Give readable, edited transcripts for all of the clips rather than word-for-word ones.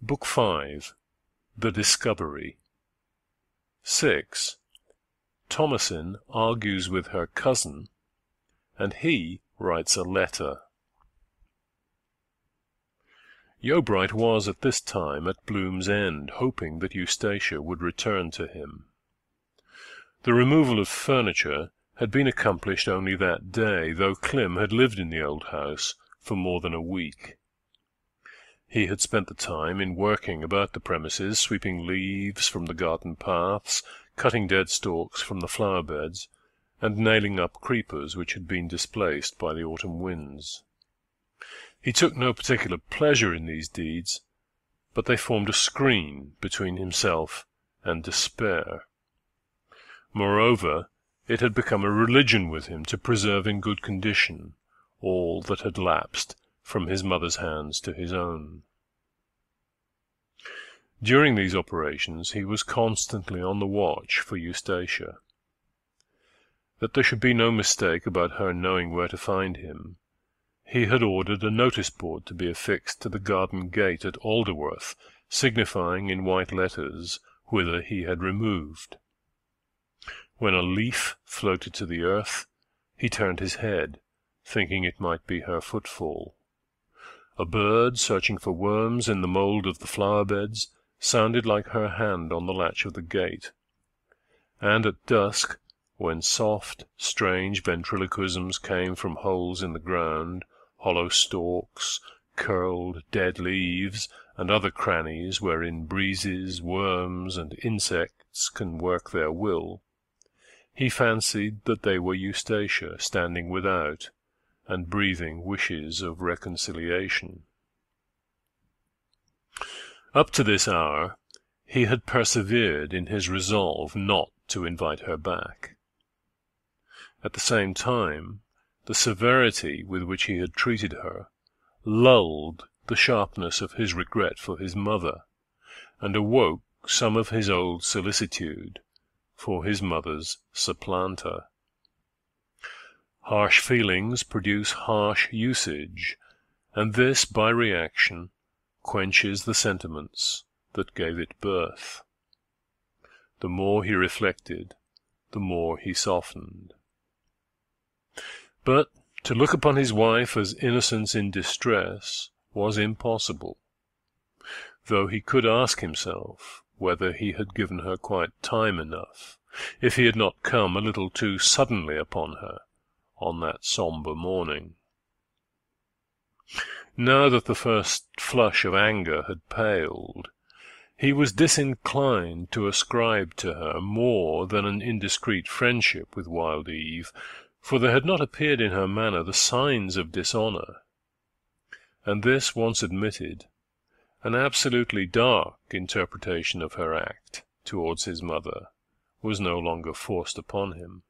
Book 5. The Discovery. 6. Thomasin argues with her cousin, and he writes a letter. Yeobright was at this time at Bloom's End, hoping that Eustacia would return to him. The removal of furniture had been accomplished only that day, though Clym had lived in the old house for more than a week. He had spent the time in working about the premises, sweeping leaves from the garden paths, cutting dead stalks from the flower-beds, and nailing up creepers which had been displaced by the autumn winds. He took no particular pleasure in these deeds, but they formed a screen between himself and despair. Moreover, it had become a religion with him to preserve in good condition all that had lapsed from his mother's hands to his own. During these operations he was constantly on the watch for Eustacia. That there should be no mistake about her knowing where to find him, he had ordered a notice-board to be affixed to the garden gate at Alderworth, signifying in white letters whither he had removed. When a leaf floated to the earth, he turned his head, thinking it might be her footfall. A bird searching for worms in the mould of the flower-beds sounded like her hand on the latch of the gate. And at dusk, when soft, strange ventriloquisms came from holes in the ground, hollow stalks, curled dead leaves, and other crannies wherein breezes, worms, and insects can work their will, he fancied that they were Eustacia standing without, and breathing wishes of reconciliation. Up to this hour he had persevered in his resolve not to invite her back. At the same time, the severity with which he had treated her lulled the sharpness of his regret for his mother, and awoke some of his old solicitude for his mother's supplanter. Harsh feelings produce harsh usage, and this, by reaction, quenches the sentiments that gave it birth. The more he reflected, the more he softened. But to look upon his wife as innocence in distress was impossible, though he could ask himself whether he had given her quite time enough, if he had not come a little too suddenly upon her on that sombre morning. Now that the first flush of anger had paled, he was disinclined to ascribe to her more than an indiscreet friendship with Wild Eve, for there had not appeared in her manner the signs of dishonour, and this once admitted, an absolutely dark interpretation of her act towards his mother was no longer forced upon him.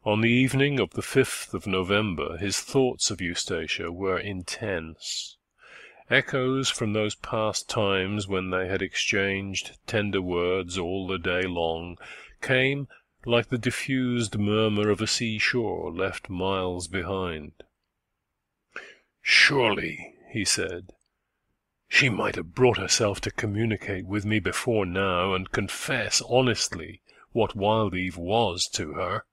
On the evening of the 5th of November his thoughts of Eustacia were intense. Echoes from those past times when they had exchanged tender words all the day long came like the diffused murmur of a sea-shore left miles behind. "Surely," he said, "she might have brought herself to communicate with me before now, and confess honestly what Wild Eve was to her."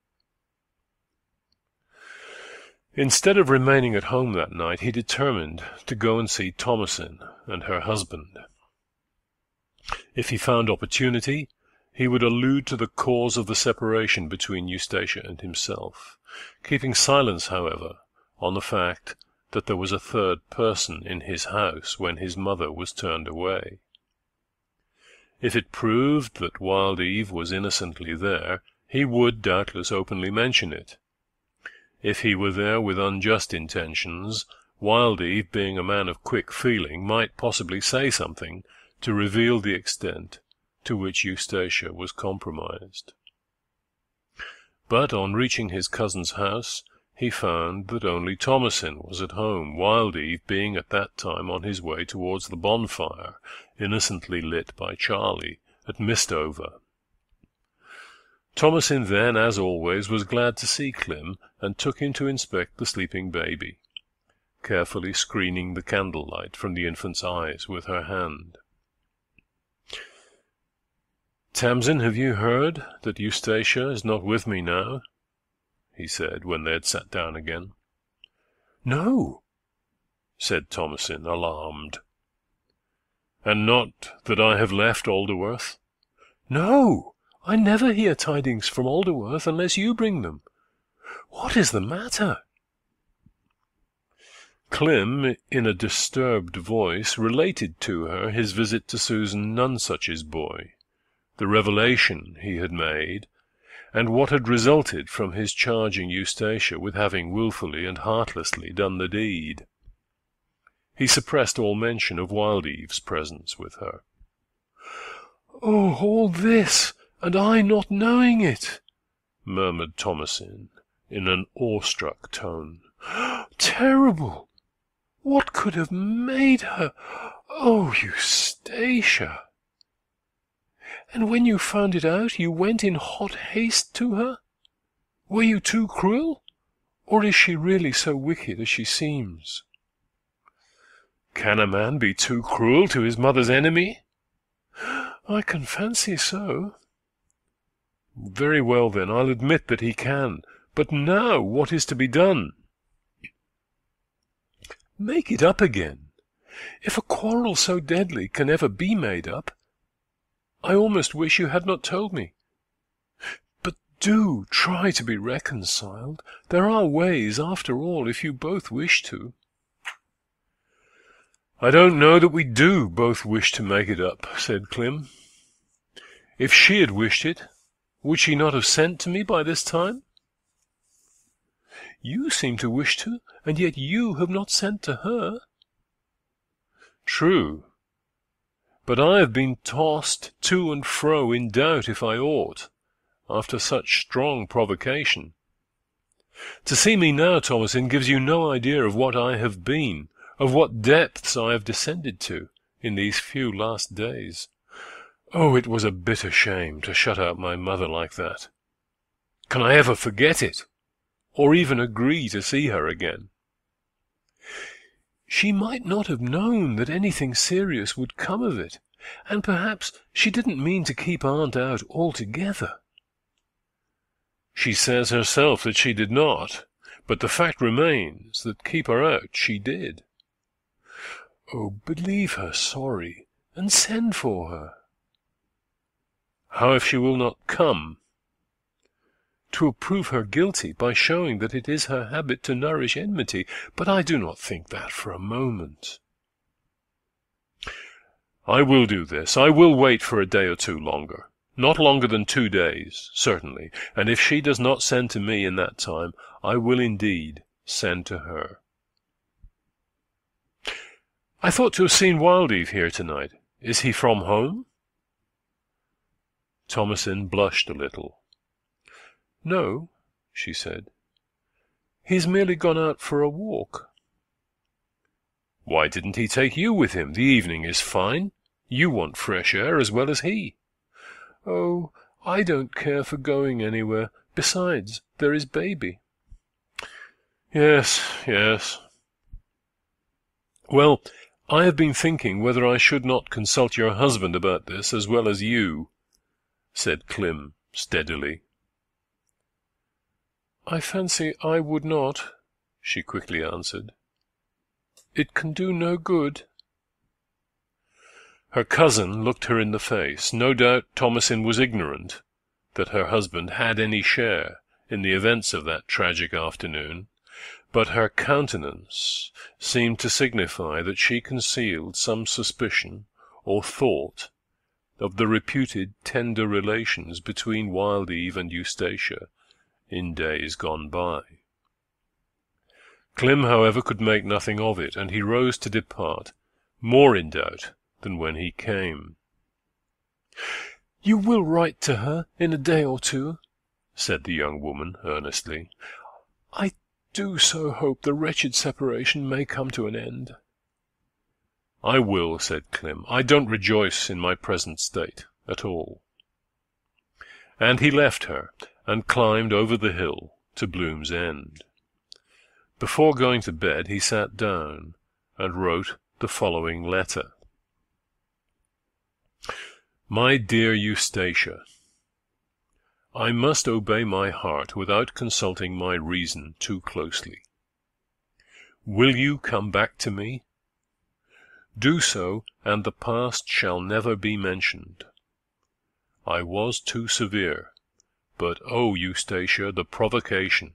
Instead of remaining at home that night, he determined to go and see Thomasin and her husband. If he found opportunity, he would allude to the cause of the separation between Eustacia and himself, keeping silence, however, on the fact that there was a third person in his house when his mother was turned away. If it proved that Wild Eve was innocently there, he would doubtless openly mention it. If he were there with unjust intentions, Wild Eve, being a man of quick feeling, might possibly say something to reveal the extent to which Eustacia was compromised. But on reaching his cousin's house, he found that only Thomasin was at home, Wild Eve being at that time on his way towards the bonfire, innocently lit by Charlie, at Mistover. Thomasin then, as always, was glad to see Clym, and took him to inspect the sleeping baby. carefully screening the candlelight from the infant's eyes with her hand. "Tamsin, have you heard that Eustacia is not with me now?" he said, when they had sat down again. "No," said Thomasin, alarmed. "And not that I have left Alderworth?" "No, I never hear tidings from Alderworth unless you bring them. What is the matter?" Clym, in a disturbed voice, related to her his visit to Susan Nonsuch's boy, the revelation he had made, and what had resulted from his charging Eustacia with having wilfully and heartlessly done the deed. He suppressed all mention of Wildeve's presence with her. "Oh, all this, and I not knowing it!" murmured Thomasin, in an awestruck tone. "Terrible! What could have made her? Oh, Eustacia! And when you found it out, you went in hot haste to her? Were you too cruel, or is she really so wicked as she seems?" "Can a man be too cruel to his mother's enemy?" "I can fancy so." "Very well, then, I'll admit that he can. But now what is to be done?" "Make it up again. If a quarrel so deadly can ever be made up, I almost wish you had not told me. But do try to be reconciled. There are ways, after all, if you both wish to." "I don't know that we do both wish to make it up," said Clym. "If she had wished it, would she not have sent to me by this time?" "You seem to wish to, and yet you have not sent to her." "True. But I have been tossed to and fro in doubt if I ought, after such strong provocation. To see me now, Thomasin, gives you no idea of what I have been, of what depths I have descended to in these few last days. Oh, it was a bitter shame to shut out my mother like that. Can I ever forget it, or even agree to see her again?" "She might not have known that anything serious would come of it, and perhaps she didn't mean to keep Aunt out altogether." "She says herself that she did not, but the fact remains that keep her out she did." "Oh, believe her sorry, and send for her." "How if she will not come?" "To prove her guilty by showing that it is her habit to nourish enmity, but I do not think that for a moment." "I will do this. I will wait for a day or two longer. Not longer than 2 days, certainly, and if she does not send to me in that time, I will indeed send to her." "I thought to have seen Wildeve here tonight. Is he from home?" Thomasin blushed a little. "No," she said. "He's merely gone out for a walk." "Why didn't he take you with him? The evening is fine. You want fresh air as well as he." "Oh, I don't care for going anywhere. Besides, there is baby." Yes. "Well, I have been thinking whether I should not consult your husband about this as well as you," said Clym steadily. "I fancy I would not," she quickly answered. "It can do no good." Her cousin looked her in the face. No doubt Thomasin was ignorant that her husband had any share in the events of that tragic afternoon, but her countenance seemed to signify that she concealed some suspicion or thought of the reputed tender relations between Wildeve and Eustacia in days gone by. Clym, however, could make nothing of it, and he rose to depart, more in doubt than when he came. "You will write to her in a day or two," said the young woman earnestly. "I do so hope the wretched separation may come to an end." "I will," said Clym. "I don't rejoice in my present state at all." And he left her, and climbed over the hill to Bloom's End. Before going to bed he sat down and wrote the following letter. My dear Eustacia, I must obey my heart without consulting my reason too closely. Will you come back to me? Do so, and the past shall never be mentioned. I was too severe, but oh, Eustacia, the provocation!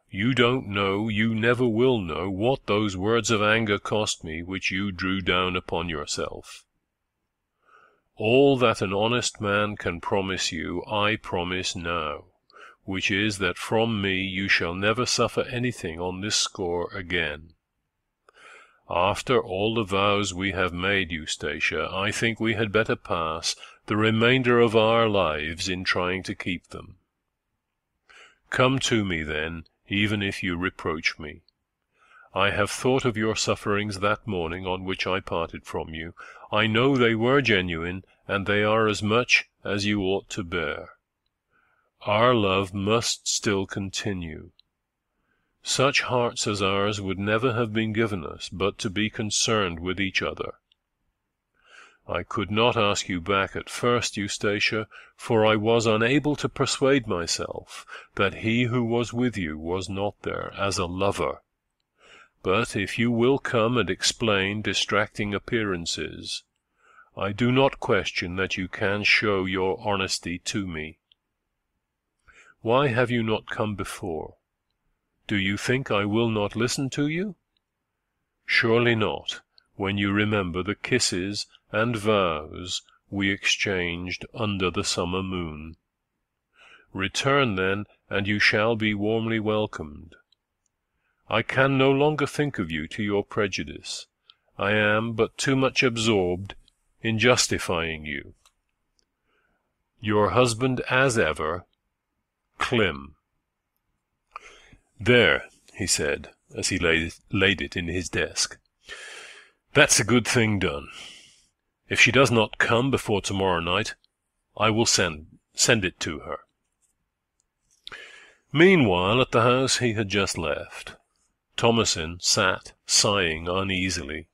You don't know, you never will know, what those words of anger cost me which you drew down upon yourself. All that an honest man can promise you, I promise now, which is that from me you shall never suffer anything on this score again. After all the vows we have made, Eustacia, I think we had better pass the remainder of our lives in trying to keep them. Come to me, then, even if you reproach me. I have thought of your sufferings that morning on which I parted from you. I know they were genuine, and they are as much as you ought to bear. Our love must still continue. Such hearts as ours would never have been given us but to be concerned with each other. I could not ask you back at first, Eustacia, for I was unable to persuade myself that he who was with you was not there as a lover. But if you will come and explain distracting appearances, I do not question that you can show your honesty to me. Why have you not come before? Do you think I will not listen to you? Surely not, when you remember the kisses and vows we exchanged under the summer moon. Return, then, and you shall be warmly welcomed. I can no longer think of you to your prejudice. I am but too much absorbed in justifying you. Your husband as ever, Clem. There, he said, as he laid it in his desk. That's a good thing done. If she does not come before tomorrow night, I will send it to her. Meanwhile, at the house he had just left, Thomasin sat sighing uneasily.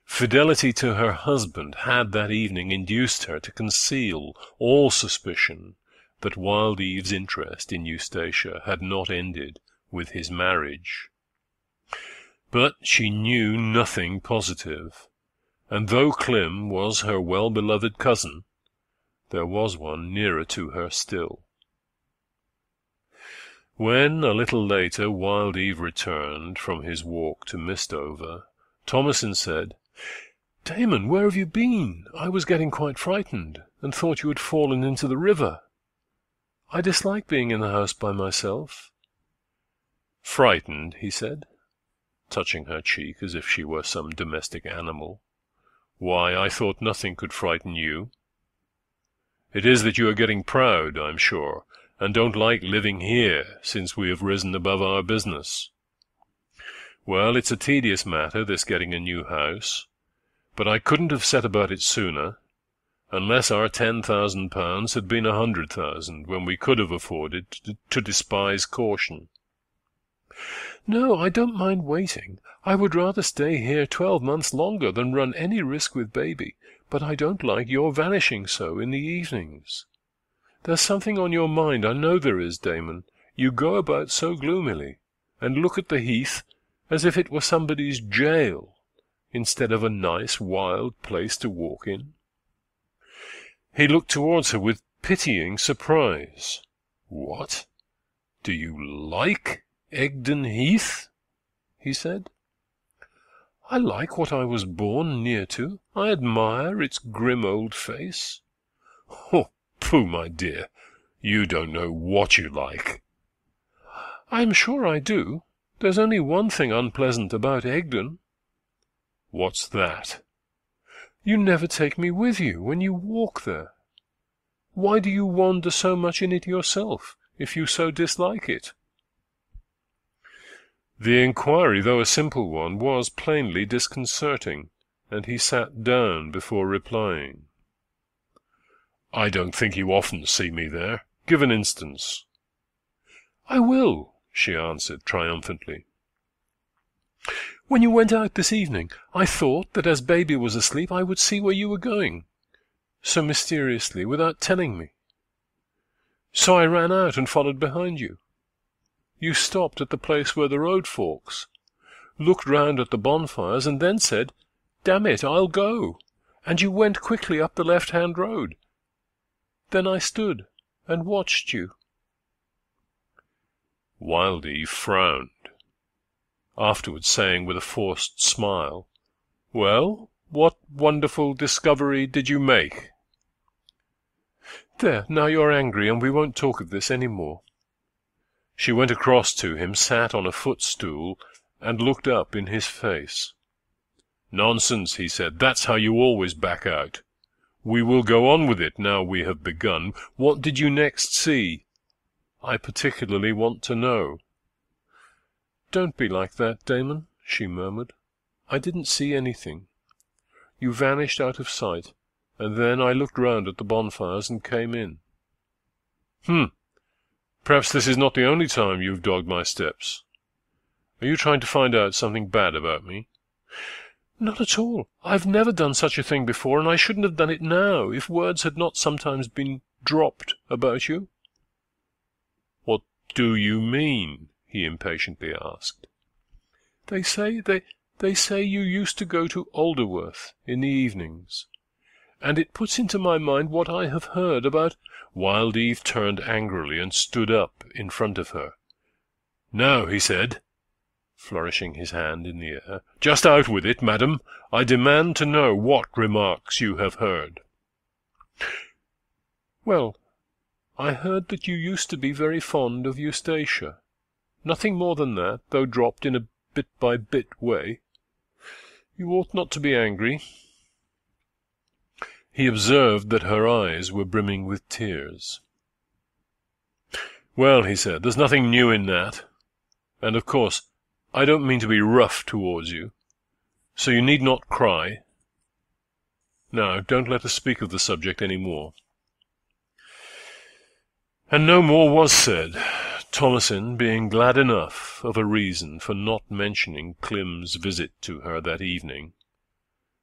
Fidelity to her husband had that evening induced her to conceal all suspicion that Wild Eve's interest in Eustacia had not ended with his marriage. But she knew nothing positive, and though Clem was her well-beloved cousin, there was one nearer to her still. When, a little later, Wild Eve returned from his walk to Mistover, Thomasin said, "Damon, where have you been? I was getting quite frightened, and thought you had fallen into the river. I dislike being in the house by myself." "Frightened?" he said, touching her cheek as if she were some domestic animal. "Why, I thought nothing could frighten you. It is that you are getting proud, I'm sure, and don't like living here since we have risen above our business. Well, it's a tedious matter, this getting a new house, but I couldn't have set about it sooner, unless our £10,000 had been 100,000, when we could have afforded to despise caution." "No, I don't mind waiting. I would rather stay here 12 months longer than run any risk with baby, but I don't like your vanishing so in the evenings. There's something on your mind, I know there is, Damon. You go about so gloomily, and look at the heath as if it were somebody's jail, instead of a nice, wild place to walk in." He looked towards her with pitying surprise. "What? Do you like Egdon Heath?" he said. "I like what I was born near to. I admire its grim old face." "Oh, pooh, my dear, you don't know what you like." "I am sure I do. There's only one thing unpleasant about Egdon." "What's that?" "You never take me with you when you walk there. Why do you wander so much in it yourself, if you so dislike it?" The inquiry, though a simple one, was plainly disconcerting, and he sat down before replying. "I don't think you often see me there. Give an instance." "I will. she answered triumphantly. "When you went out this evening, I thought that as baby was asleep I would see where you were going, so mysteriously, without telling me. So I ran out and followed behind you. You stopped at the place where the road forks, looked round at the bonfires, and then said, 'Damn it, I'll go,' and you went quickly up the left-hand road. Then I stood and watched you." Wildie frowned, afterwards saying with a forced smile, "Well, what wonderful discovery did you make?" "There, now you're angry, and we won't talk of this any more." She went across to him, sat on a footstool, and looked up in his face. "Nonsense," he said. "That's how you always back out. We will go on with it now we have begun. What did you next see? I particularly want to know." "Don't be like that, Damon," she murmured. "I didn't see anything. You vanished out of sight, and then I looked round at the bonfires and came in." Perhaps this is not the only time you've dogged my steps. Are you trying to find out something bad about me?" "Not at all. I've never done such a thing before, and I shouldn't have done it now, if words had not sometimes been dropped about you." "What do you mean?" he impatiently asked. They say you used to go to Alderworth in the evenings, and it puts into my mind what I have heard about—" Wild Eve turned angrily and stood up in front of her. "Now," he said, flourishing his hand in the air, "just out with it, madam. I demand to know what remarks you have heard." "Well, I heard that you used to be very fond of Eustacia. Nothing more than that, though dropped in a bit-by-bit way. You ought not to be angry." He observed that her eyes were brimming with tears. "Well," he said, "there's nothing new in that. And, of course, I don't mean to be rough towards you, so you need not cry. Now, don't let us speak of the subject any more." And no more was said, Thomasin being glad enough of a reason for not mentioning Clym's visit to her that evening,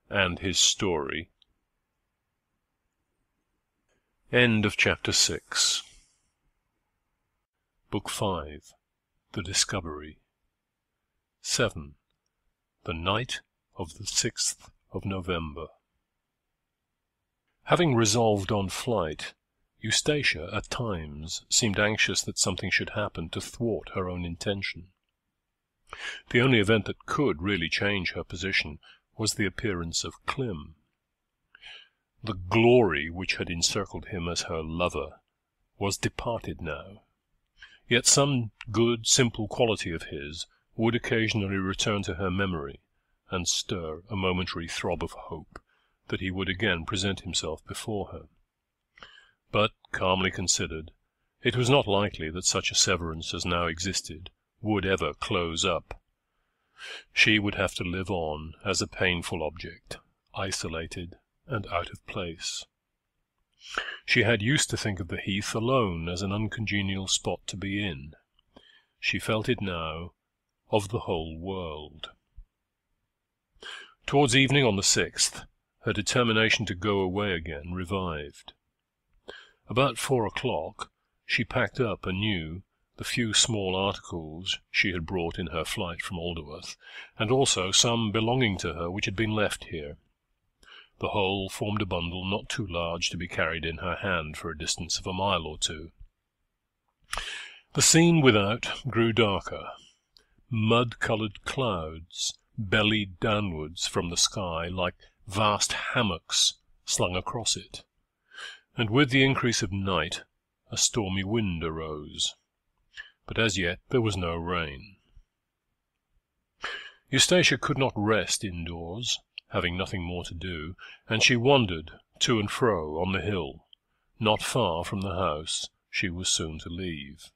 and his story. End of Chapter 6. Book 5. The Discovery. 7. The night of the 6th of November. Having resolved on flight, Eustacia at times seemed anxious that something should happen to thwart her own intention. The only event that could really change her position was the appearance of Clym. The glory which had encircled him as her lover was departed now, yet some good, simple quality of his would occasionally return to her memory and stir a momentary throb of hope that he would again present himself before her. But, calmly considered, it was not likely that such a severance as now existed would ever close up. She would have to live on as a painful object, isolated and out of place. She had used to think of the heath alone as an uncongenial spot to be in. She felt it now of the whole world. Towards evening on the 6th, her determination to go away again revived. About 4 o'clock, she packed up anew the few small articles she had brought in her flight from Alderworth, and also some belonging to her which had been left here. The whole formed a bundle not too large to be carried in her hand for a distance of a mile or two. The scene without grew darker. Mud-coloured clouds bellied downwards from the sky like vast hammocks slung across it, and with the increase of night a stormy wind arose. But as yet there was no rain. Eustacia could not rest indoors, having nothing more to do, and she wandered to and fro on the hill, not far from the house she was soon to leave.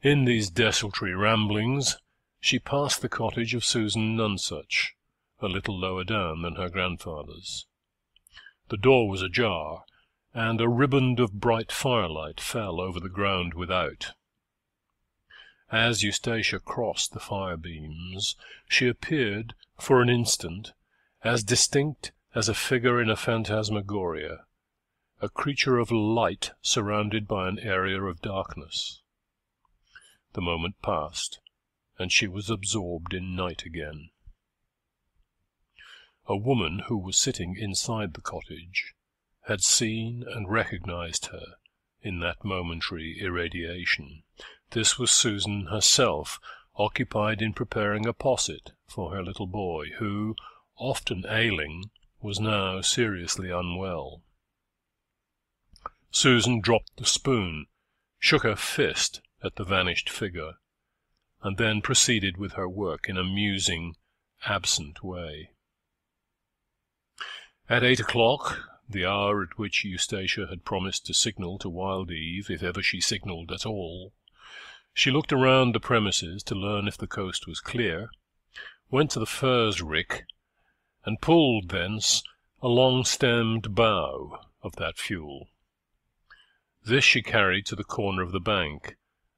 In these desultory ramblings she passed the cottage of Susan Nonsuch, a little lower down than her grandfather's. The door was ajar, and a riband of bright firelight fell over the ground without. as Eustacia crossed the fire-beams, she appeared, for an instant, as distinct as a figure in a phantasmagoria, a creature of light surrounded by an area of darkness. The moment passed, and she was absorbed in night again. A woman who was sitting inside the cottage had seen and recognized her in that momentary irradiation. This was Susan herself, occupied in preparing a posset for her little boy, who, often ailing, was now seriously unwell. Susan dropped the spoon, shook her fist at the vanished figure, and then proceeded with her work in a musing, absent way. At 8 o'clock, the hour at which Eustacia had promised to signal to Wild Eve, if ever she signalled at all, she looked around the premises to learn if the coast was clear, went to the furze rick, and pulled thence a long-stemmed bough of that fuel. This she carried to the corner of the bank,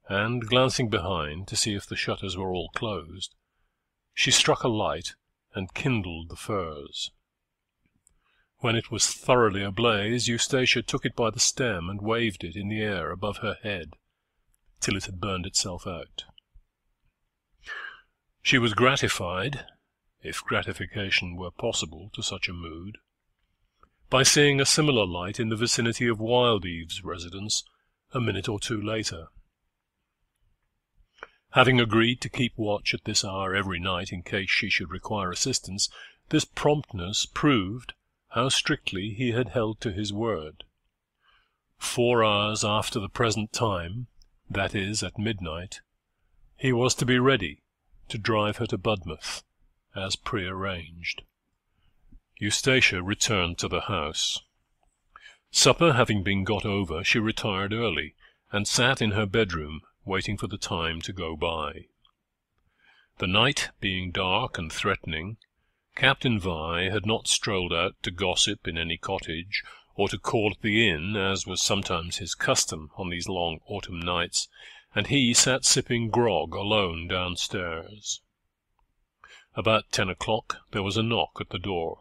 and, glancing behind to see if the shutters were all closed, she struck a light and kindled the furze. When it was thoroughly ablaze, Eustacia took it by the stem and waved it in the air above her head, till it had burned itself out. She was gratified, if gratification were possible to such a mood, by seeing a similar light in the vicinity of Wild Eve's residence a minute or two later. Having agreed to keep watch at this hour every night in case she should require assistance, this promptness proved how strictly he had held to his word. 4 hours after the present time, that is, at midnight, he was to be ready to drive her to Budmouth, as prearranged. Eustacia returned to the house. Supper having been got over, she retired early, and sat in her bedroom, waiting for the time to go by. The night being dark and threatening, Captain Vi had not strolled out to gossip in any cottage, or to call at the inn, as was sometimes his custom on these long autumn nights, and he sat sipping grog alone downstairs. About 10 o'clock there was a knock at the door.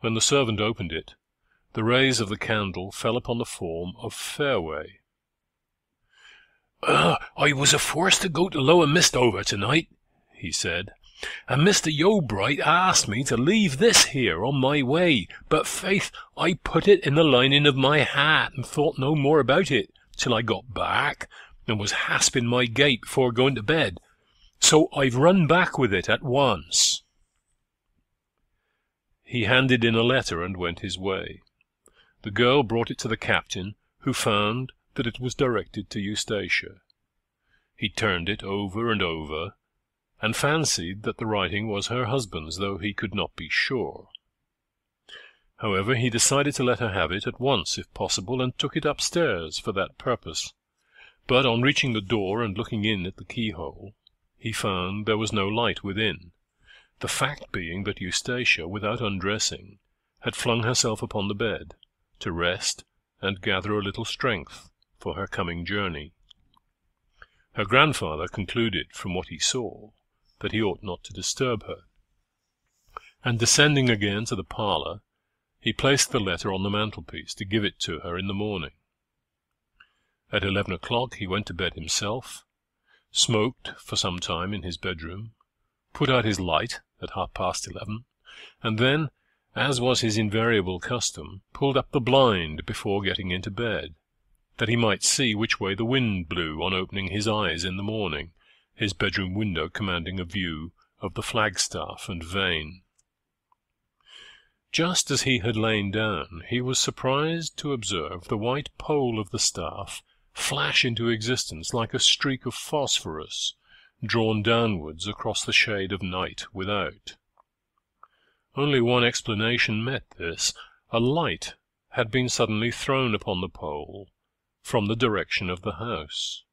When the servant opened it, the rays of the candle fell upon the form of Fairway. "I was forced to go to Lower Mistover tonight," he said, "and Mr. Yeobright asked me to leave this here on my way, but faith, I put it in the lining of my hat and thought no more about it till I got back, and was hasping my gait before going to bed. So I've run back with it at once." He handed in a letter and went his way. The girl brought it to the captain, who found that it was directed to Eustacia. He turned it over and over, and fancied that the writing was her husband's, though he could not be sure. However, he decided to let her have it at once, if possible, and took it upstairs for that purpose. But on reaching the door and looking in at the keyhole, he found there was no light within, the fact being that Eustacia, without undressing, had flung herself upon the bed, to rest and gather a little strength for her coming journey. Her grandfather concluded, from what he saw, that he ought not to disturb her, and descending again to the parlour, he placed the letter on the mantelpiece to give it to her in the morning. At 11 o'clock he went to bed himself, smoked for some time in his bedroom, put out his light at 11:30, and then, as was his invariable custom, pulled up the blind before getting into bed, that he might see which way the wind blew on opening his eyes in the morning, his bedroom window commanding a view of the Flagstaff and Vane. Just as he had lain down, he was surprised to observe the white pole of the staff flash into existence like a streak of phosphorus drawn downwards across the shade of night without. Only one explanation met this. A light had been suddenly thrown upon the pole from the direction of the house.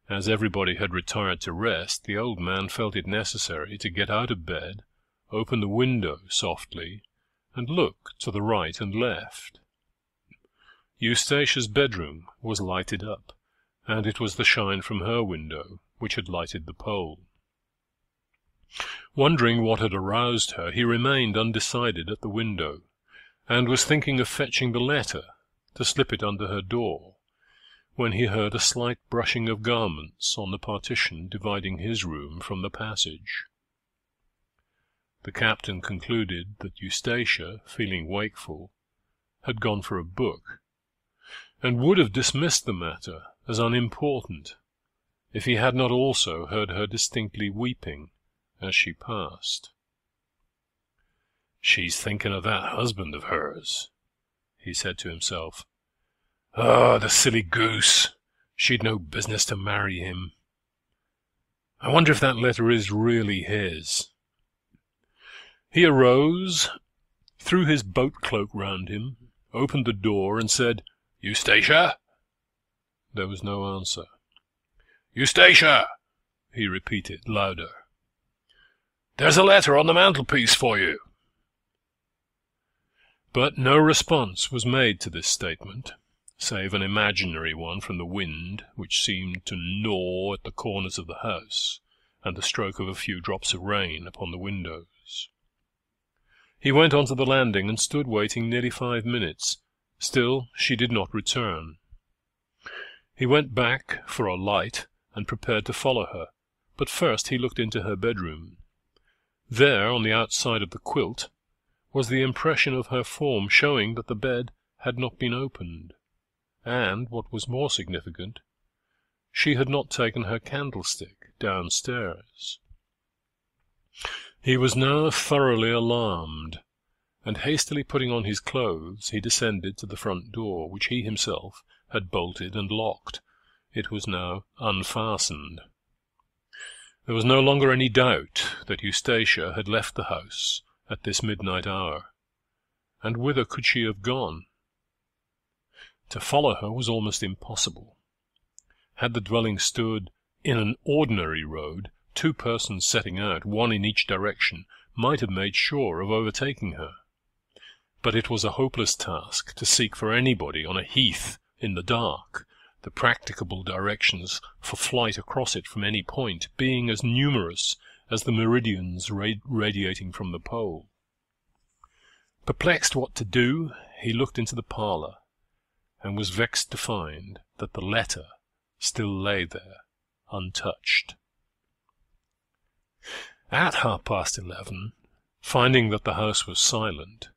As everybody had retired to rest, the old man felt it necessary to get out of bed, open the window softly, and look to the right and left. Eustacia's bedroom was lighted up, and it was the shine from her window which had lighted the pole. Wondering what had aroused her, he remained undecided at the window, and was thinking of fetching the letter to slip it under her door, when he heard a slight brushing of garments on the partition dividing his room from the passage. The captain concluded that Eustacia, feeling wakeful, had gone for a book, and would have dismissed the matter as unimportant if he had not also heard her distinctly weeping as she passed. "She's thinking of that husband of hers," he said to himself. "Oh, the silly goose! She'd no business to marry him. I wonder if that letter is really his." He arose, threw his boat cloak round him, opened the door, and said, "Eustacia?" There was no answer. "Eustacia!" he repeated, louder. "There's a letter on the mantelpiece for you." But no response was made to this statement, save an imaginary one from the wind, which seemed to gnaw at the corners of the house, and the stroke of a few drops of rain upon the windows. He went on to the landing and stood waiting nearly 5 minutes. Still she did not return. He went back for a light and prepared to follow her, but first he looked into her bedroom. There, on the outside of the quilt, was the impression of her form, showing that the bed had not been opened, and, what was more significant, she had not taken her candlestick downstairs. He was now thoroughly alarmed, and hastily putting on his clothes, he descended to the front door, which he himself had bolted and locked. It was now unfastened. There was no longer any doubt that Eustacia had left the house at this midnight hour, and whither could she have gone? To follow her was almost impossible. Had the dwelling stood in an ordinary road, 2 persons setting out, one in each direction, might have made sure of overtaking her. But it was a hopeless task to seek for anybody on a heath in the dark, the practicable directions for flight across it from any point being as numerous as the meridians radiating from the pole. Perplexed what to do, he looked into the parlour, and was vexed to find that the letter still lay there untouched. At 11:30, finding that the house was silent,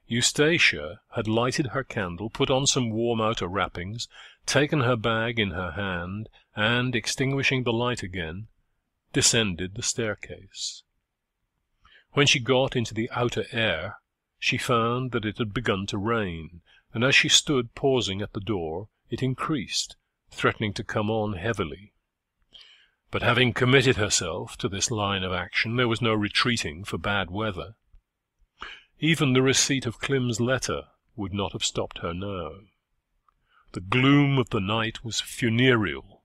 Eustacia had lighted her candle, put on some warm outer wrappings, taken her bag in her hand, and, extinguishing the light again, descended the staircase. When she got into the outer air, she found that it had begun to rain, and as she stood pausing at the door, it increased, threatening to come on heavily. But having committed herself to this line of action, there was no retreating for bad weather. Even the receipt of Clim's letter would not have stopped her now. The gloom of the night was funereal.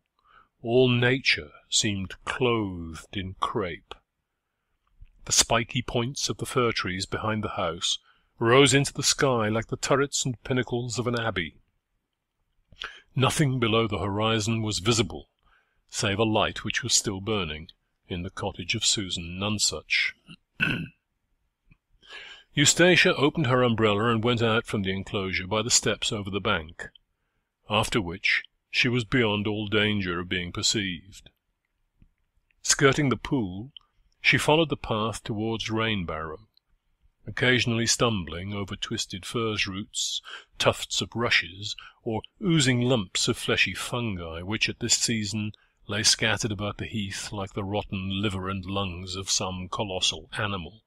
All nature seemed clothed in crape. The spiky points of the fir trees behind the house rose into the sky like the turrets and pinnacles of an abbey. Nothing below the horizon was visible, save a light which was still burning in the cottage of Susan Nonsuch. Eustacia opened her umbrella and went out from the enclosure by the steps over the bank, after which she was beyond all danger of being perceived. Skirting the pool, she followed the path towards Rainbarrow, occasionally stumbling over twisted furze roots, tufts of rushes, or oozing lumps of fleshy fungi, which at this season lay scattered about the heath like the rotten liver and lungs of some colossal animal.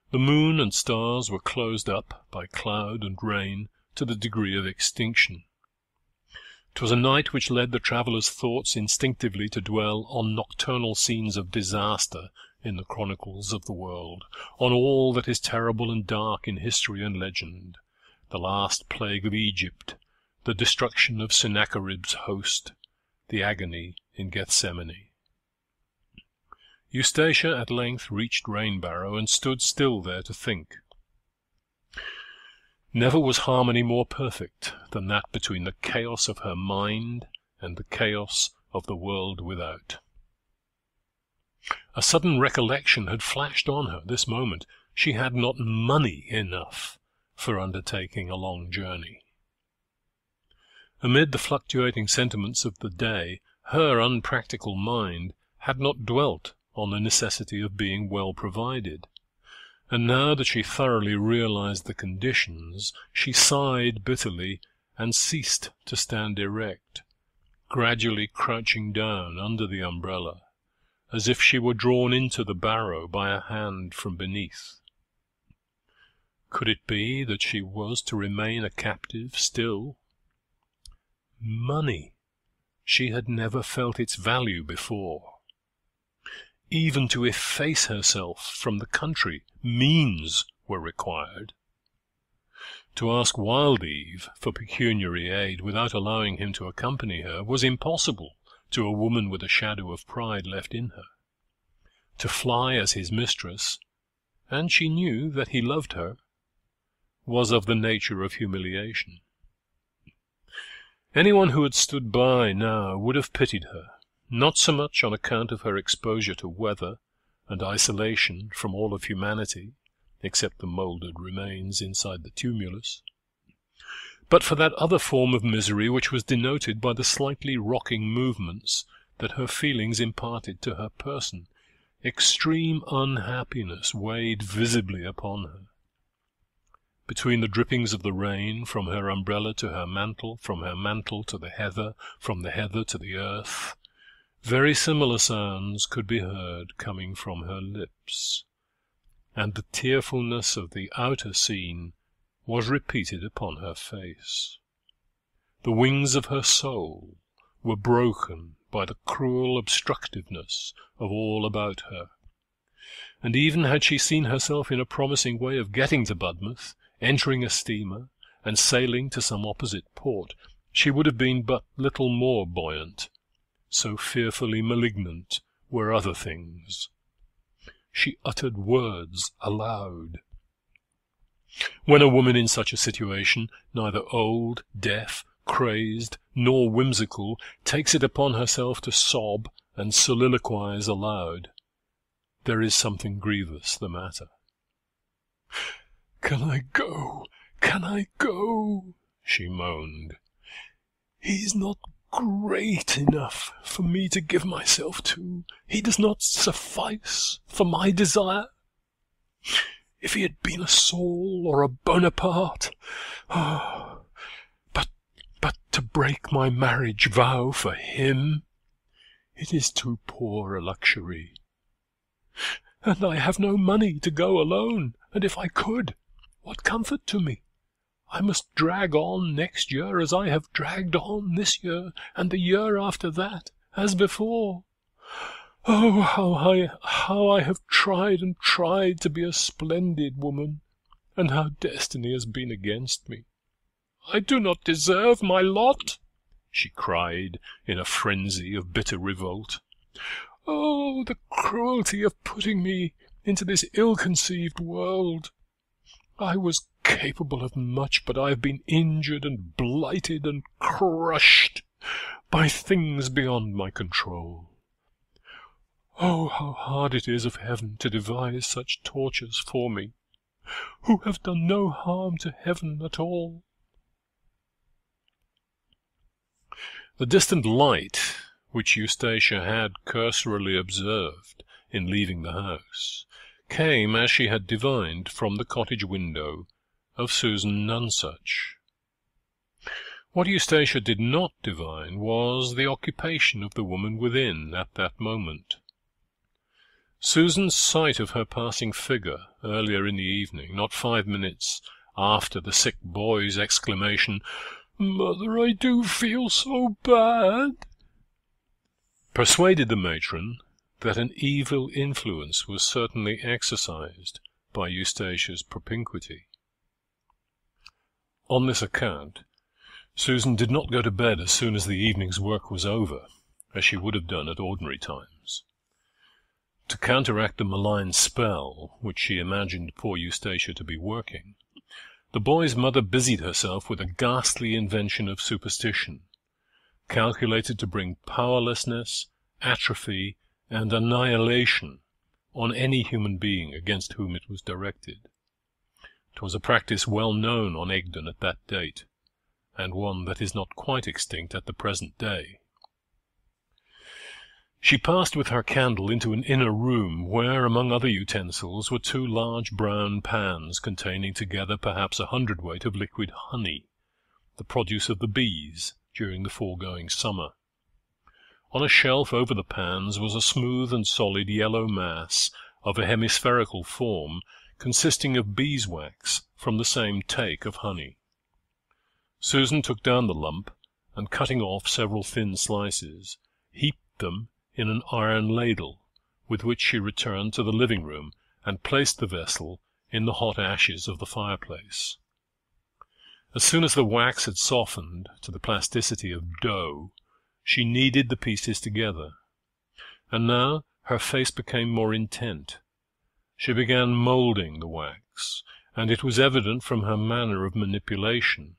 The moon and stars were closed up by cloud and rain to the degree of extinction. 'Twas a night which led the traveller's thoughts instinctively to dwell on nocturnal scenes of disaster in the chronicles of the world, on all that is terrible and dark in history and legend, the last plague of Egypt, the destruction of Sennacherib's host, the agony in Gethsemane. Eustacia at length reached Rainbarrow and stood still there to think. Never was harmony more perfect than that between the chaos of her mind and the chaos of the world without. A sudden recollection had flashed on her this moment. She had not money enough for undertaking a long journey. Amid the fluctuating sentiments of the day, her unpractical mind had not dwelt on the necessity of being well provided, and now that she thoroughly realized the conditions, she sighed bitterly and ceased to stand erect, gradually crouching down under the umbrella, as if she were drawn into the barrow by a hand from beneath. Could it be that she was to remain a captive still? Money! She had never felt its value before. Even to efface herself from the country, means were required. To ask Wildeve for pecuniary aid without allowing him to accompany her was impossible to a woman with a shadow of pride left in her. To fly as his mistress, and she knew that he loved her, was of the nature of humiliation. Anyone who had stood by now would have pitied her, not so much on account of her exposure to weather and isolation from all of humanity, except the moulded remains inside the tumulus, but for that other form of misery which was denoted by the slightly rocking movements that her feelings imparted to her person. Extreme unhappiness weighed visibly upon her. Between the drippings of the rain, from her umbrella to her mantle, from her mantle to the heather, from the heather to the earth, very similar sounds could be heard coming from her lips, and the tearfulness of the outer scene was repeated upon her face. The wings of her soul were broken by the cruel obstructiveness of all about her, and even had she seen herself in a promising way of getting to Budmouth, entering a steamer, and sailing to some opposite port, she would have been but little more buoyant, so fearfully malignant were other things. She uttered words aloud. When a woman in such a situation, neither old, deaf, crazed, nor whimsical, takes it upon herself to sob and soliloquize aloud, there is something grievous the matter. "Can I go? Can I go?" she moaned. "He's not great enough for me to give myself to. He does not suffice for my desire. If he had been a Saul or a Bonaparte, but to break my marriage vow for him, it is too poor a luxury. And I have no money to go alone, and if I could, what comfort to me? I must drag on next year as I have dragged on this year, and the year after that, as before. Oh, how I have tried and tried to be a splendid woman, and how destiny has been against me. I do not deserve my lot," she cried in a frenzy of bitter revolt. "Oh, the cruelty of putting me into this ill-conceived world. I was capable of much, but I have been injured and blighted and crushed by things beyond my control. Oh, how hard it is of heaven to devise such tortures for me, who have done no harm to heaven at all." The distant light, which Eustacia had cursorily observed in leaving the house, came, as she had divined, from the cottage window of Susan Nonsuch. What Eustacia did not divine was the occupation of the woman within at that moment. Susan's sight of her passing figure earlier in the evening, not 5 minutes after the sick boy's exclamation, "Mother, I do feel so bad," persuaded the matron that an evil influence was certainly exercised by Eustacia's propinquity. On this account, Susan did not go to bed as soon as the evening's work was over, as she would have done at ordinary times. To counteract the malign spell which she imagined poor Eustacia to be working, the boy's mother busied herself with a ghastly invention of superstition, calculated to bring powerlessness, atrophy, and annihilation on any human being against whom it was directed. It was a practice well known on Egdon at that date, and one that is not quite extinct at the present day. She passed with her candle into an inner room, where, among other utensils, were 2 large brown pans containing together perhaps 100 weight of liquid honey, the produce of the bees during the foregoing summer. On a shelf over the pans was a smooth and solid yellow mass of a hemispherical form, consisting of beeswax from the same take of honey. Susan took down the lump, and cutting off several thin slices, heaped them in an iron ladle, with which she returned to the living-room and placed the vessel in the hot ashes of the fireplace. As soon as the wax had softened to the plasticity of dough, she kneaded the pieces together, and now her face became more intent. She began moulding the wax, and it was evident from her manner of manipulation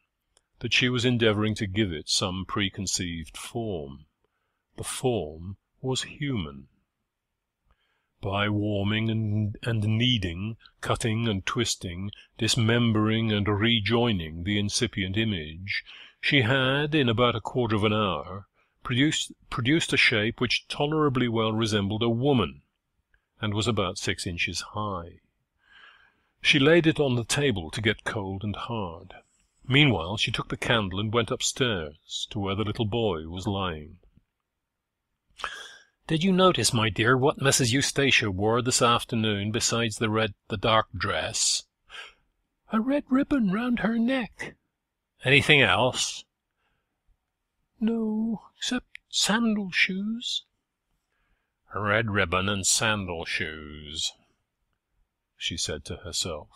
that she was endeavouring to give it some preconceived form. The form was human. By warming and kneading, cutting and twisting, dismembering and rejoining the incipient image, she had, in about a quarter of an hour, produced a shape which tolerably well resembled a woman, and was about 6 inches high. She laid it on the table to get cold and hard. Meanwhile she took the candle and went upstairs to where the little boy was lying. "Did you notice, my dear, what Mrs. Eustacia wore this afternoon besides the dark dress?" "A red ribbon round her neck." "Anything else?" "No, except sandal shoes." "A red ribbon and sandal shoes," she said to herself.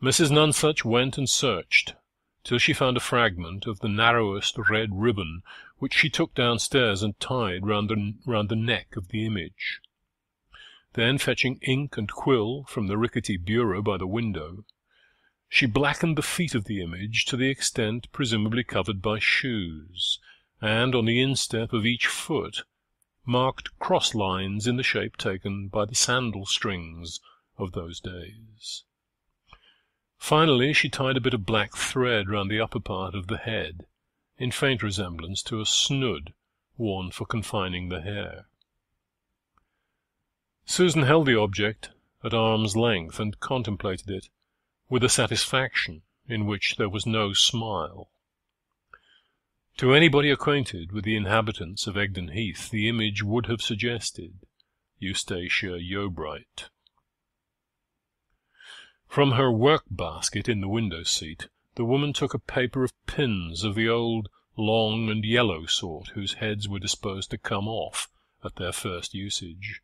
Mrs. Nonsuch went and searched till she found a fragment of the narrowest red ribbon, which she took downstairs and tied round the neck of the image. Then, fetching ink and quill from the rickety bureau by the window, she blackened the feet of the image to the extent presumably covered by shoes, and on the instep of each foot marked cross lines in the shape taken by the sandal strings of those days. Finally she tied a bit of black thread round the upper part of the head, in faint resemblance to a snood worn for confining the hair. Susan held the object at arm's length and contemplated it with a satisfaction in which there was no smile. To anybody acquainted with the inhabitants of Egdon Heath, the image would have suggested Eustacia Yeobright. From her work-basket in the window-seat, the woman took a paper of pins of the old, long and yellow sort, whose heads were disposed to come off at their first usage.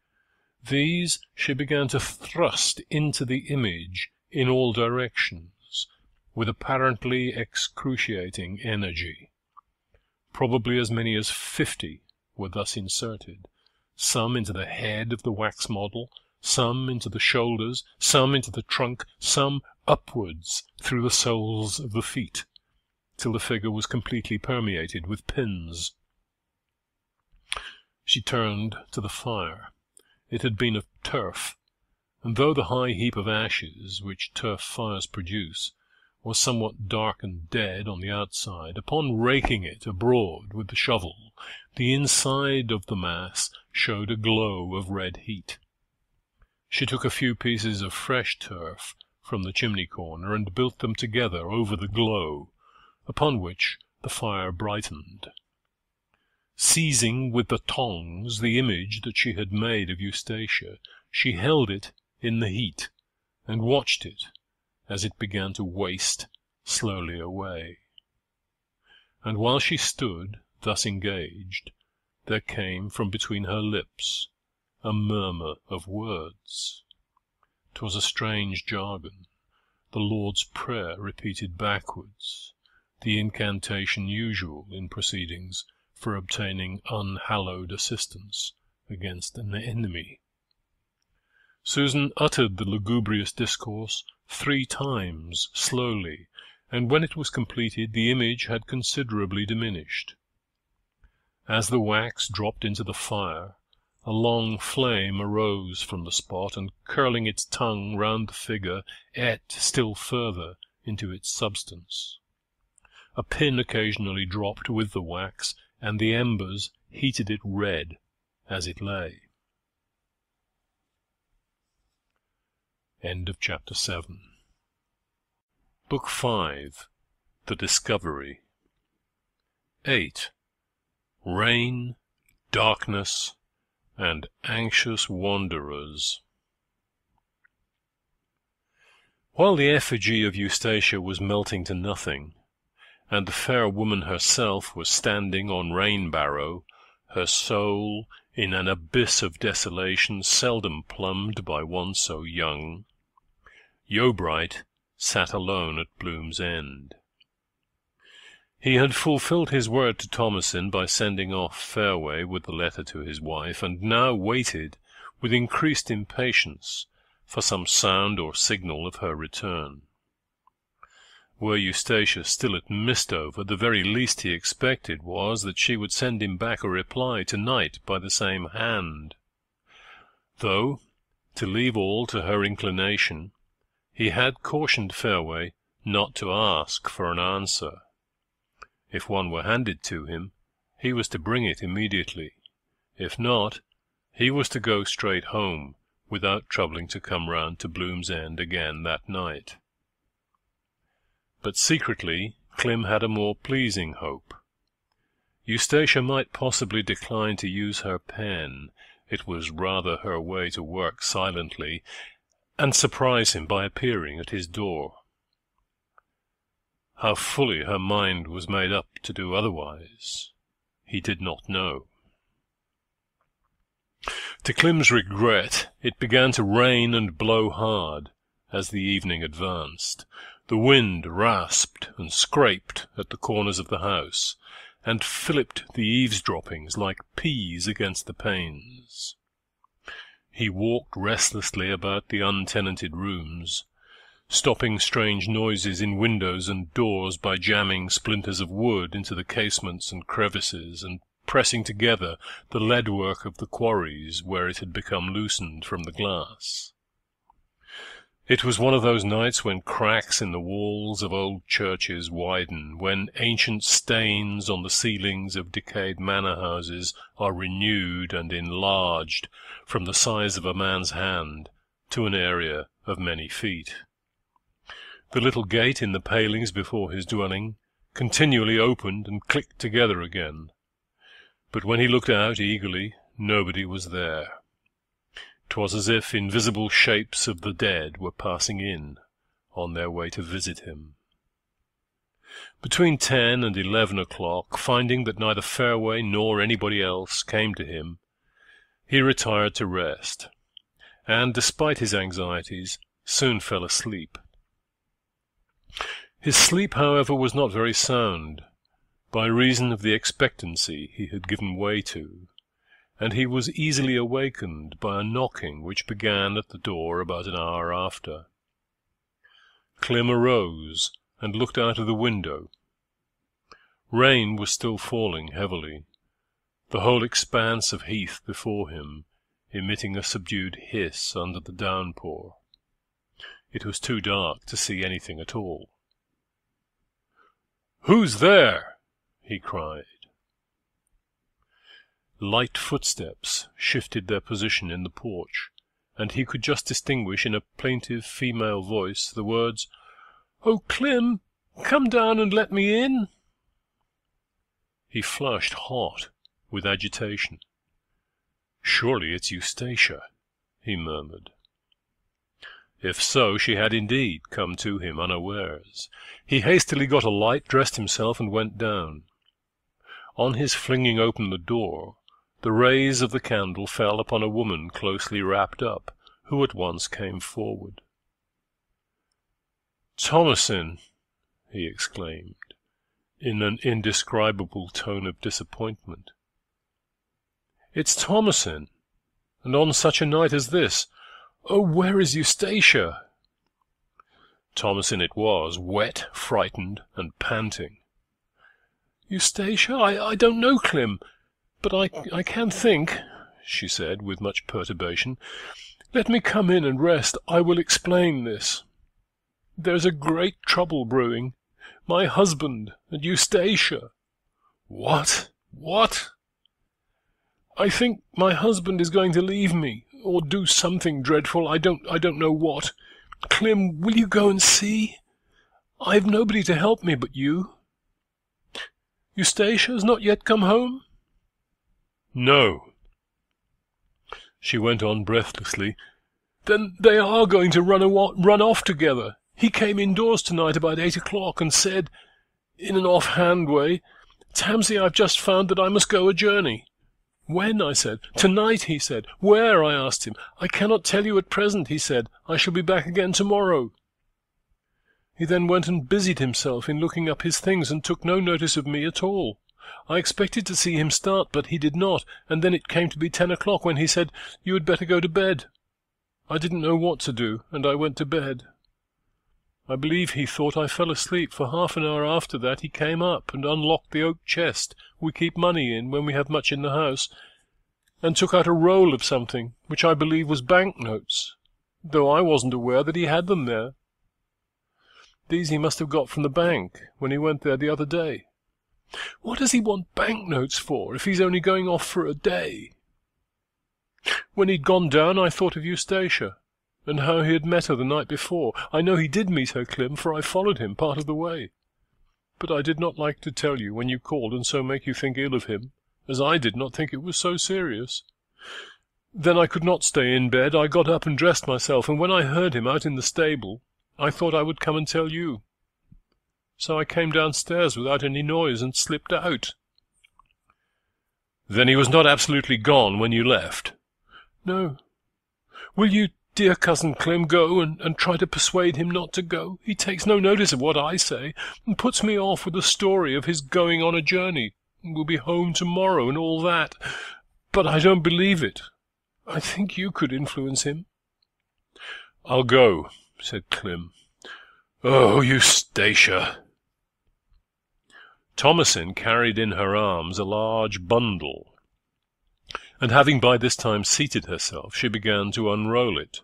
These she began to thrust into the image in all directions, with apparently excruciating energy. Probably as many as 50 were thus inserted, some into the head of the wax model, some into the shoulders, some into the trunk, some upwards through the soles of the feet, till the figure was completely permeated with pins. She turned to the fire. It had been of turf, and though the high heap of ashes which turf fires produce was somewhat dark and dead on the outside, upon raking it abroad with the shovel, the inside of the mass showed a glow of red heat. She took a few pieces of fresh turf from the chimney-corner and built them together over the glow, upon which the fire brightened. Seizing with the tongs the image that she had made of Eustacia, she held it in the heat and watched it as it began to waste slowly away. And while she stood thus engaged, there came from between her lips a murmur of words. 'Twas a strange jargon, the Lord's Prayer repeated backwards, the incantation usual in proceedings for obtaining unhallowed assistance against an enemy. Susan uttered the lugubrious discourse 3 times slowly, and when it was completed the image had considerably diminished. As the wax dropped into the fire, a long flame arose from the spot, and curling its tongue round the figure, ate still further into its substance. A pin occasionally dropped with the wax, and the embers heated it red as it lay. End of Chapter 7. Book 5. The Discovery. 8. Rain, darkness, and anxious wanderers. While the effigy of Eustacia was melting to nothing, and the fair woman herself was standing on Rain-barrow, her soul in an abyss of desolation seldom plumbed by one so young, Yeobright sat alone at Bloom's End. He had fulfilled his word to Thomasin by sending off Fareway with the letter to his wife, and now waited with increased impatience for some sound or signal of her return. Were Eustacia still at Mistover, the very least he expected was that she would send him back a reply to-night by the same hand. Though, to leave all to her inclination, he had cautioned Fareway not to ask for an answer. If one were handed to him, he was to bring it immediately. If not, he was to go straight home, without troubling to come round to Bloom's End again that night. But secretly Clym had a more pleasing hope. Eustacia might possibly decline to use her pen, it was rather her way to work silently, and surprise him by appearing at his door. How fully her mind was made up to do otherwise, he did not know. To Clym's regret, it began to rain and blow hard as the evening advanced. The wind rasped and scraped at the corners of the house, and filliped the eavesdroppings like peas against the panes. He walked restlessly about the untenanted rooms, stopping strange noises in windows and doors by jamming splinters of wood into the casements and crevices, and pressing together the leadwork of the quarries where it had become loosened from the glass. It was one of those nights when cracks in the walls of old churches widen, when ancient stains on the ceilings of decayed manor-houses are renewed and enlarged from the size of a man's hand to an area of many feet. The little gate in the palings before his dwelling continually opened and clicked together again, but when he looked out eagerly, nobody was there. 'Twas as if invisible shapes of the dead were passing in on their way to visit him. Between 10 and 11 o'clock, finding that neither Fareway nor anybody else came to him, he retired to rest, and, despite his anxieties, soon fell asleep. His sleep, however, was not very sound, by reason of the expectancy he had given way to, and he was easily awakened by a knocking which began at the door about an hour after. Clym arose and looked out of the window. Rain was still falling heavily, the whole expanse of heath before him emitting a subdued hiss under the downpour. It was too dark to see anything at all. "Who's there?" he cried. Light footsteps shifted their position in the porch, and he could just distinguish in a plaintive female voice the words, "Oh, Clym, come down and let me in." He flushed hot with agitation. "Surely it's Eustacia," he murmured. If so, she had indeed come to him unawares. He hastily got a light, dressed himself, and went down. On his flinging open the door, the rays of the candle fell upon a woman closely wrapped up, who at once came forward. "Thomasin!" he exclaimed, in an indescribable tone of disappointment. "It's Thomasin, and on such a night as this! Oh, where is Eustacia?" Thomasin it was, wet, frightened, and panting. "Eustacia? I don't know, Clym. "But I can't think," she said, with much perturbation. "Let me come in and rest. I will explain this. There's a great trouble brewing. My husband and Eustacia." "What? What?" "I think my husband is going to leave me, or do something dreadful. I don't know what. Clem, will you go and see? I've nobody to help me but you. Eustacia has not yet come home?" "No." She went on breathlessly. "Then they are going to run off together. He came indoors tonight about 8 o'clock and said, in an off-hand way, 'Tamsy, I've just found that I must go a journey.' 'When?' I said. 'Tonight,' he said. 'Where?' I asked him. 'I cannot tell you at present,' he said. 'I shall be back again tomorrow.' He then went and busied himself in looking up his things and took no notice of me at all. I expected to see him start, but he did not, and then it came to be 10 o'clock when he said, 'You had better go to bed.' I didn't know what to do, and I went to bed. I believe he thought I fell asleep, for half an hour after that he came up and unlocked the oak chest we keep money in when we have much in the house, and took out a roll of something, which I believe was bank-notes, though I wasn't aware that he had them there. These he must have got from the bank when he went there the other day. What does he want bank-notes for, if he's only going off for a day? When he'd gone down, I thought of Eustacia, and how he had met her the night before. I know he did meet her, Clem, for I followed him part of the way. But I did not like to tell you when you called and so make you think ill of him, as I did not think it was so serious. Then I could not stay in bed. I got up and dressed myself, and when I heard him out in the stable, I thought I would come and tell you. So I came downstairs without any noise and slipped out." "Then he was not absolutely gone when you left?" "No. Will you, dear cousin Clem, go and try to persuade him not to go? He takes no notice of what I say, and puts me off with a story of his going on a journey, and will be home tomorrow, and all that. But I don't believe it. I think you could influence him." "I'll go," said Clem. "Oh, Eustacia!" Thomasin carried in her arms a large bundle, and having by this time seated herself, she began to unroll it,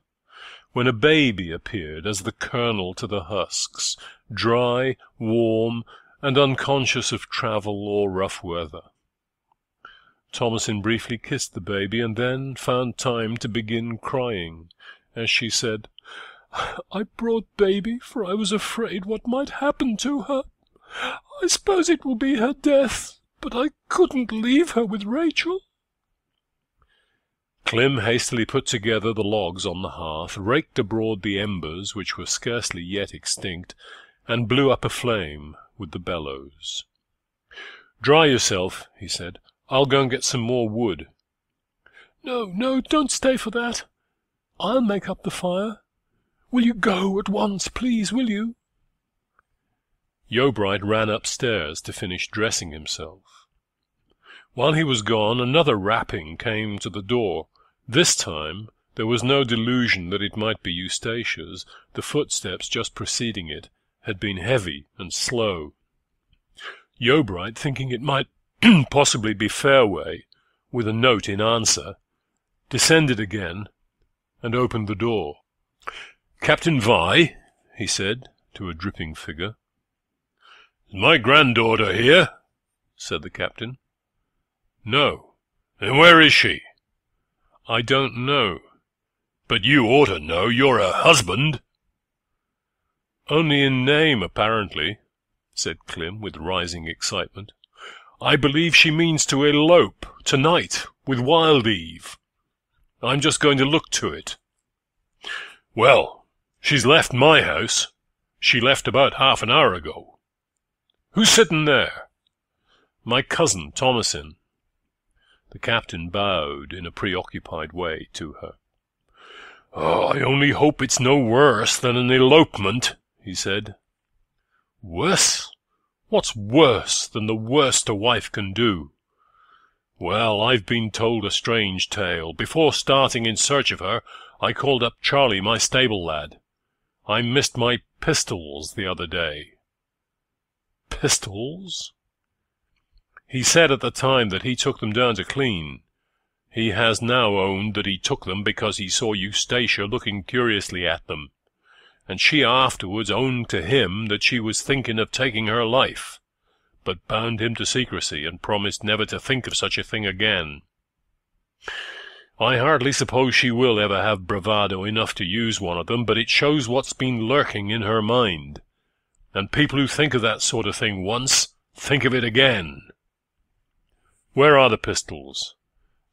when a baby appeared as the kernel to the husks, dry, warm, and unconscious of travel or rough weather. Thomasin briefly kissed the baby, and then found time to begin crying, as she said, "I brought baby, for I was afraid what might happen to her. I suppose it will be her death, but I couldn't leave her with Rachel." Clem hastily put together the logs on the hearth, raked abroad the embers, which were scarcely yet extinct, and blew up a flame with the bellows. "Dry yourself," he said. "I'll go and get some more wood." No, don't stay for that. I'll make up the fire. Will you go at once, please, will you?" Yeobright ran upstairs to finish dressing himself. While he was gone, another rapping came to the door. This time there was no delusion that it might be Eustacia's. The footsteps just preceding it had been heavy and slow. Yeobright, thinking it might possibly be Fairway, with a note in answer, descended again and opened the door. "Captain Vi," he said to a dripping figure. "Is my granddaughter here?" said the captain. "No." "Then where is she?" "I don't know." "But you ought to know. You're her husband." "Only in name, apparently," said Clem, with rising excitement. "I believe she means to elope tonight with Wild Eve. I'm just going to look to it." "Well, she's left my house. She left about half an hour ago. Who's sitting there?" "My cousin, Thomasin." The captain bowed in a preoccupied way to her. "Oh, I only hope it's no worse than an elopement," he said. "Worse? What's worse than the worst a wife can do? Well, I've been told a strange tale. Before starting in search of her, I called up Charlie, my stable lad. I missed my pistols the other day." "Pistols?" He said at the time that he took them down to clean. He has now owned that he took them because he saw Eustacia looking curiously at them, and she afterwards owned to him that she was thinking of taking her life, but bound him to secrecy and promised never to think of such a thing again. I hardly suppose she will ever have bravado enough to use one of them, but it shows what's been lurking in her mind, and people who think of that sort of thing once think of it again. Where are the pistols?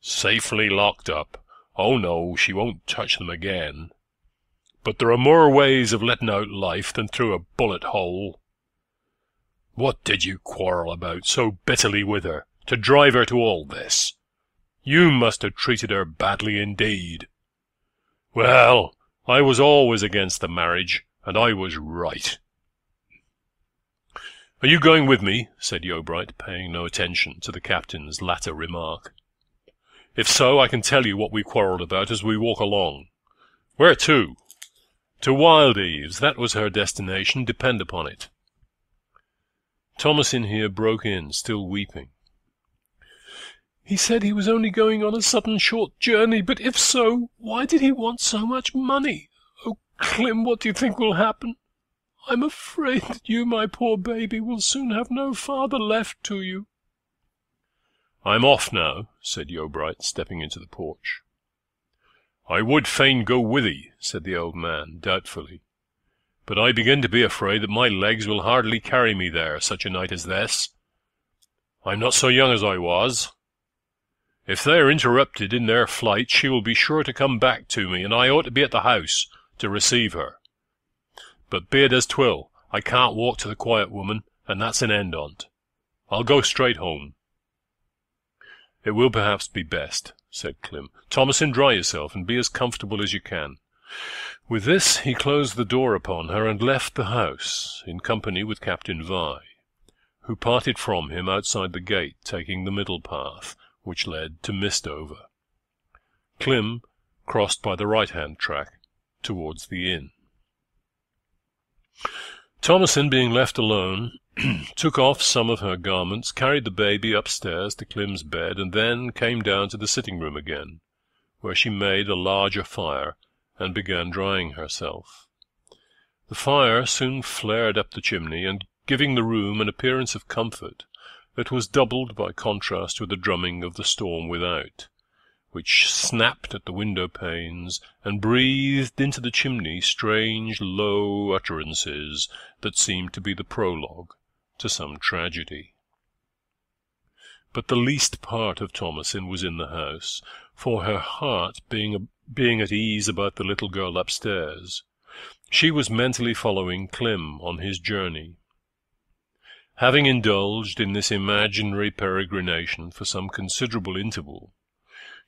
Safely locked up. Oh no, she won't touch them again. But there are more ways of letting out life than through a bullet hole. What did you quarrel about so bitterly with her, to drive her to all this? You must have treated her badly indeed. Well, I was always against the marriage, and I was right. Are you going with me? Said Yeobright, paying no attention to the captain's latter remark. If so, I can tell you what we quarrelled about as we walk along. Where to? To Wild Eve's. That was her destination, depend upon it. Thomasin here broke in, still weeping. He said he was only going on a sudden short journey, but if so, why did he want so much money? Oh, Clem, what do you think will happen? I'm afraid that you, my poor baby, will soon have no father left to you. I'm off now, said Yeobright, stepping into the porch. I would fain go with thee, said the old man, doubtfully, but I begin to be afraid that my legs will hardly carry me there such a night as this. I'm not so young as I was. If they are interrupted in their flight, she will be sure to come back to me, and I ought to be at the house to receive her. But be it as 'twill, I can't walk to the quiet woman, and that's an end on't. I'll go straight home. It will perhaps be best, said Clem. Thomasin, dry yourself, and be as comfortable as you can. With this he closed the door upon her and left the house, in company with Captain Vi, who parted from him outside the gate, taking the middle path, which led to Mistover. Clem crossed by the right-hand track towards the inn. Thomasin, being left alone, took off some of her garments, carried the baby upstairs to Clem's bed, and then came down to the sitting-room again, where she made a larger fire and began drying herself. The fire soon flared up the chimney, and giving the room an appearance of comfort that was doubled by contrast with the drumming of the storm without, which snapped at the window-panes and breathed into the chimney strange low utterances that seemed to be the prologue to some tragedy. But the least part of Thomasin was in the house, for her heart being at ease about the little girl upstairs, she was mentally following Clem on his journey. Having indulged in this imaginary peregrination for some considerable interval,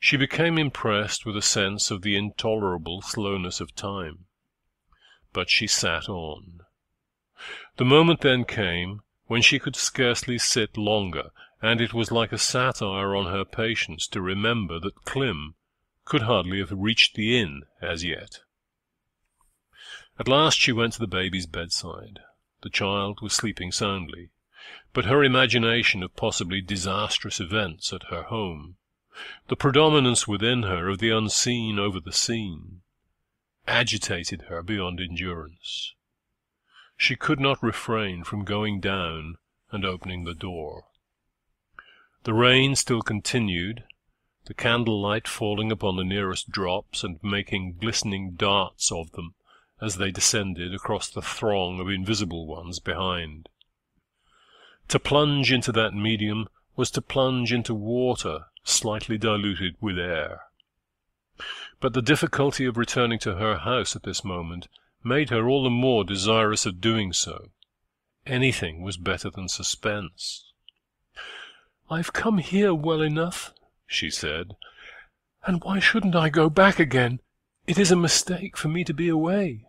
she became impressed with a sense of the intolerable slowness of time. But she sat on. The moment then came when she could scarcely sit longer, and it was like a satire on her patience to remember that Clem could hardly have reached the inn as yet. At last she went to the baby's bedside. The child was sleeping soundly, but her imagination of possibly disastrous events at her home, the predominance within her of the unseen over the seen, agitated her beyond endurance. She could not refrain from going down and opening the door. The rain still continued, the candlelight falling upon the nearest drops and making glistening darts of them as they descended across the throng of invisible ones behind. To plunge into that medium was to plunge into water slightly diluted with air. But the difficulty of returning to her house at this moment made her all the more desirous of doing so. Anything was better than suspense. "I've come here well enough," she said, "and why shouldn't I go back again? It is a mistake for me to be away."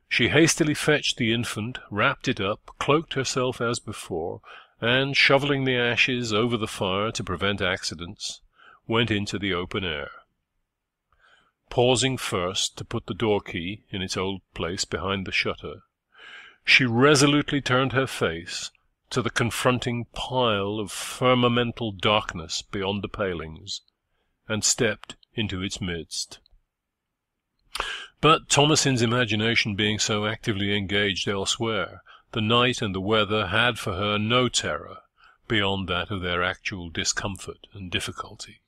She hastily fetched the infant, wrapped it up, cloaked herself as before, and, shovelling the ashes over the fire to prevent accidents, went into the open air. Pausing first to put the door-key in its old place behind the shutter, she resolutely turned her face to the confronting pile of firmamental darkness beyond the palings, and stepped into its midst. But Thomasin's imagination being so actively engaged elsewhere, the night and the weather had for her no terror beyond that of their actual discomfort and difficulty.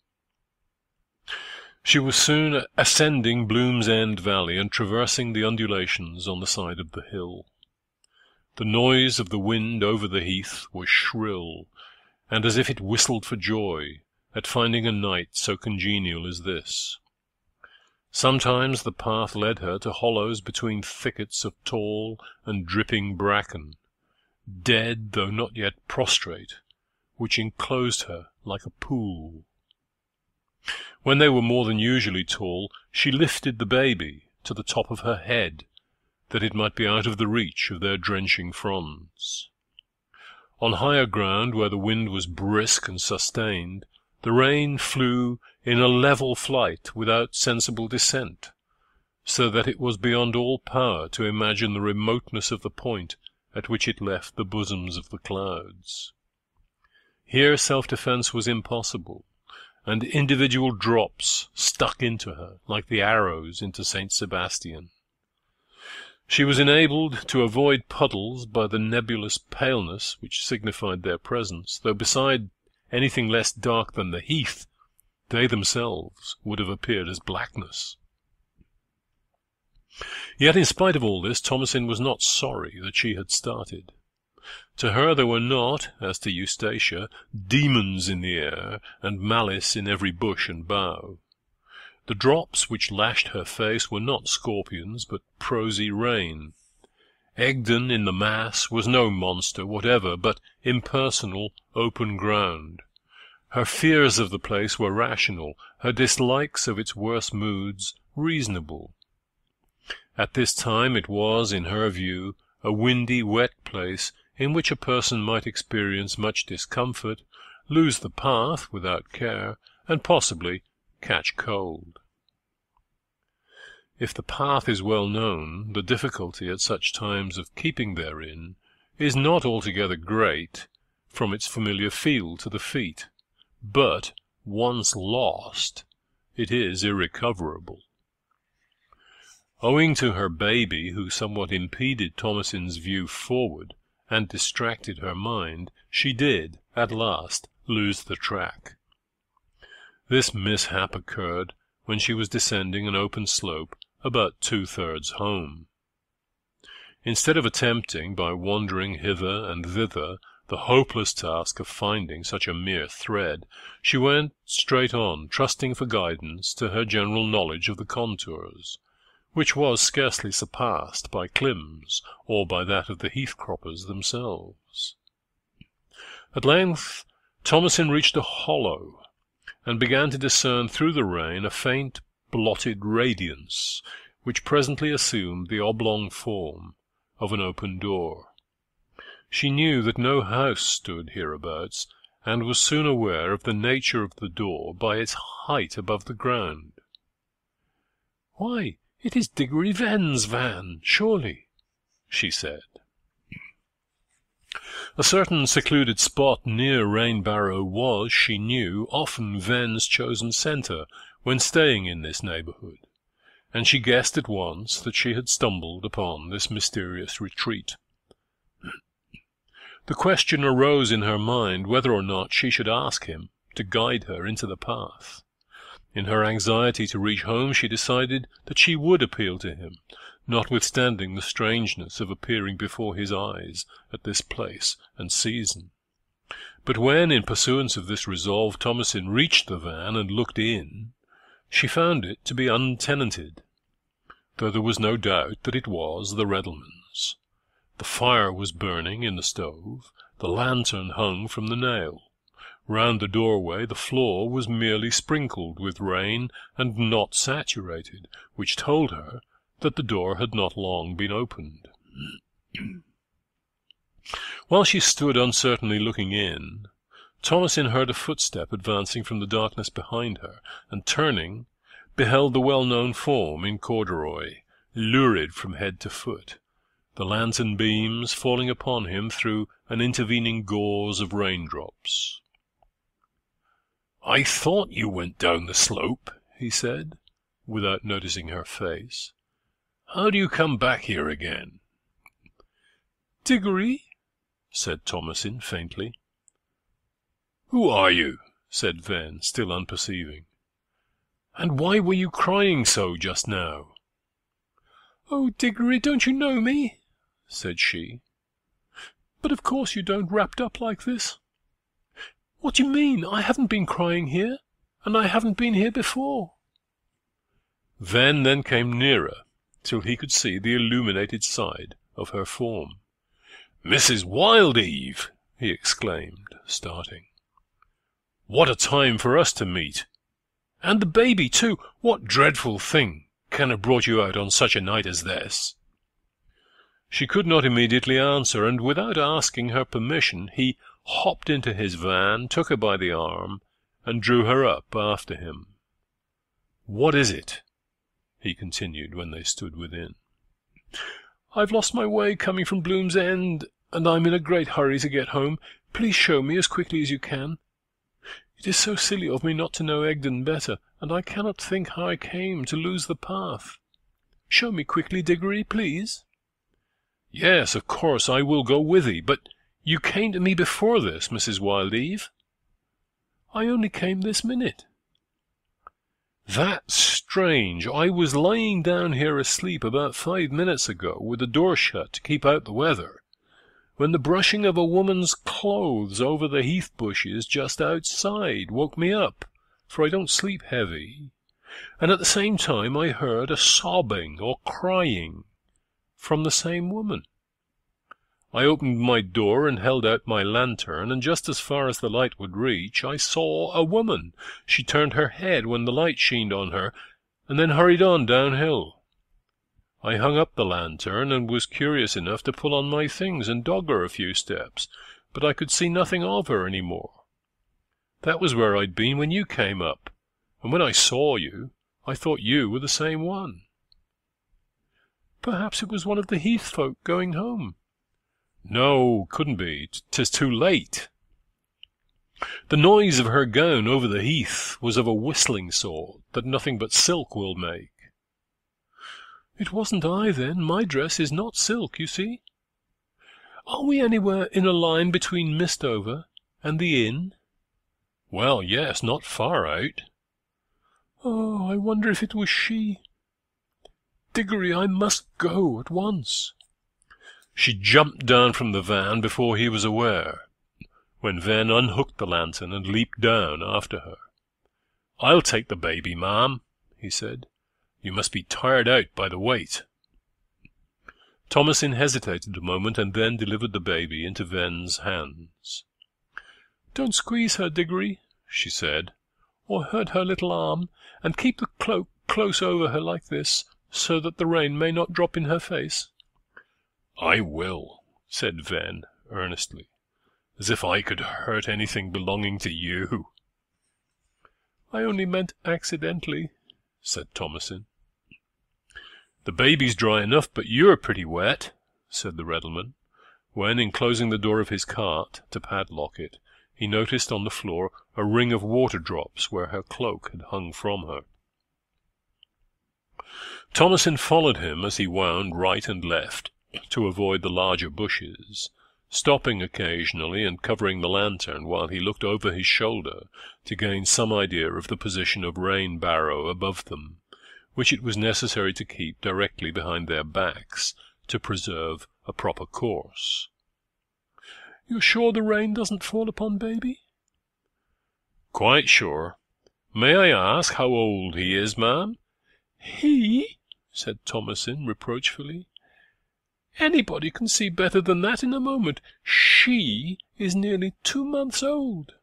She was soon ascending Bloom's End Valley and traversing the undulations on the side of the hill. The noise of the wind over the heath was shrill, and as if it whistled for joy at finding a night so congenial as this. Sometimes the path led her to hollows between thickets of tall and dripping bracken, dead though not yet prostrate, which enclosed her like a pool. When they were more than usually tall, she lifted the baby to the top of her head, that it might be out of the reach of their drenching fronds. On higher ground, where the wind was brisk and sustained, the rain flew in a level flight without sensible descent, so that it was beyond all power to imagine the remoteness of the point at which it left the bosoms of the clouds. Here self-defence was impossible, and individual drops stuck into her like the arrows into St. Sebastian. She was enabled to avoid puddles by the nebulous paleness which signified their presence, though beside anything less dark than the heath, they themselves would have appeared as blackness. Yet in spite of all this, Thomasin was not sorry that she had started. To her there were not, as to Eustacia, demons in the air and malice in every bush and bough. The drops which lashed her face were not scorpions, but prosy rain. Egdon in the mass was no monster whatever, but impersonal, open ground. Her fears of the place were rational, her dislikes of its worse moods reasonable. At this time it was, in her view, a windy, wet place in which a person might experience much discomfort, lose the path without care, and possibly catch cold. If the path is well known, the difficulty at such times of keeping therein is not altogether great from its familiar feel to the feet, but, once lost, it is irrecoverable. Owing to her baby, who somewhat impeded Thomasin's view forward, and distracted her mind, she did, at last, lose the track. This mishap occurred when she was descending an open slope about 2/3 home. Instead of attempting, by wandering hither and thither, the hopeless task of finding such a mere thread, she went straight on, trusting for guidance to her general knowledge of the contours, which was scarcely surpassed by Klim's or by that of the heath-croppers themselves. At length Thomasin reached a hollow, and began to discern through the rain a faint blotted radiance, which presently assumed the oblong form of an open door. She knew that no house stood hereabouts, and was soon aware of the nature of the door by its height above the ground. "Why, it is Diggory Venn's van, surely," she said. A certain secluded spot near Rainbarrow was, she knew, often Venn's chosen centre when staying in this neighbourhood, and she guessed at once that she had stumbled upon this mysterious retreat. The question arose in her mind whether or not she should ask him to guide her into the path. In her anxiety to reach home, she decided that she would appeal to him, notwithstanding the strangeness of appearing before his eyes at this place and season. But when, in pursuance of this resolve, Thomasin reached the van and looked in, she found it to be untenanted, though there was no doubt that it was the Reddelmans. The fire was burning in the stove, the lantern hung from the nail. Round the doorway the floor was merely sprinkled with rain and not saturated, which told her that the door had not long been opened. While she stood uncertainly looking in, Thomasin heard a footstep advancing from the darkness behind her, and turning, beheld the well-known form in corduroy, lurid from head to foot, the lantern beams falling upon him through an intervening gauze of raindrops. "I thought you went down the slope," he said, without noticing her face. "How do you come back here again?" "Diggory," said Thomasin faintly. "Who are you?" said Ven, still unperceiving. "And why were you crying so just now?" "Oh, Diggory, don't you know me?" said she. "But of course you don't, wrapped up like this. What do you mean? I haven't been crying here, and I haven't been here before." Ven then came nearer, till he could see the illuminated side of her form. "Mrs. Wildeve!" he exclaimed, starting. "What a time for us to meet! And the baby, too! What dreadful thing can have brought you out on such a night as this?" She could not immediately answer, and without asking her permission, he hopped into his van, took her by the arm, and drew her up after him. "What is it?" he continued when they stood within. "I've lost my way coming from Bloom's End, and I'm in a great hurry to get home. Please show me as quickly as you can. It is so silly of me not to know Egdon better, and I cannot think how I came to lose the path. Show me quickly, Diggory, please." "Yes, of course, I will go with thee, but you came to me before this, Mrs. Wildeve." "I only came this minute." "That's strange. I was lying down here asleep about 5 minutes ago, with the door shut to keep out the weather, when the brushing of a woman's clothes over the heath bushes just outside woke me up, for I don't sleep heavy, and at the same time I heard a sobbing or crying from the same woman. I opened my door and held out my lantern, and just as far as the light would reach, I saw a woman. She turned her head when the light sheened on her, and then hurried on downhill. I hung up the lantern, and was curious enough to pull on my things and dog her a few steps, but I could see nothing of her any more. That was where I'd been when you came up, and when I saw you, I thought you were the same one." "Perhaps it was one of the heath folk going home." "No, couldn't be. 'Tis too late. The noise of her gown over the heath was of a whistling sort that nothing but silk will make." "It wasn't I, then. My dress is not silk, you see. Are we anywhere in a line between Mistover and the inn?" "Well, yes, not far out." "Oh, I wonder if it was she. Diggory, I must go at once." She jumped down from the van before he was aware, when Ven unhooked the lantern and leaped down after her. "I'll take the baby, ma'am," he said. "You must be tired out by the wait." Thomasin hesitated a moment, and then delivered the baby into Ven's hands. "Don't squeeze her, Diggory," she said, "or hurt her little arm, and keep the cloak close over her like this, so that the rain may not drop in her face." "I will," said Ven earnestly, "as if I could hurt anything belonging to you." "I only meant accidentally," said Thomasin. "The baby's dry enough, but you're pretty wet," said the Reddleman, when, in closing the door of his cart to padlock it, he noticed on the floor a ring of water drops where her cloak had hung from her. Thomasin followed him as he wound right and left, to avoid the larger bushes, stopping occasionally and covering the lantern while he looked over his shoulder to gain some idea of the position of Rain Barrow above them, which it was necessary to keep directly behind their backs to preserve a proper course. "You're sure the rain doesn't fall upon baby?" "Quite sure. May I ask how old he is, ma'am?" "He?" said Thomasin reproachfully. "Anybody can see better than that in a moment. She is nearly 2 months old."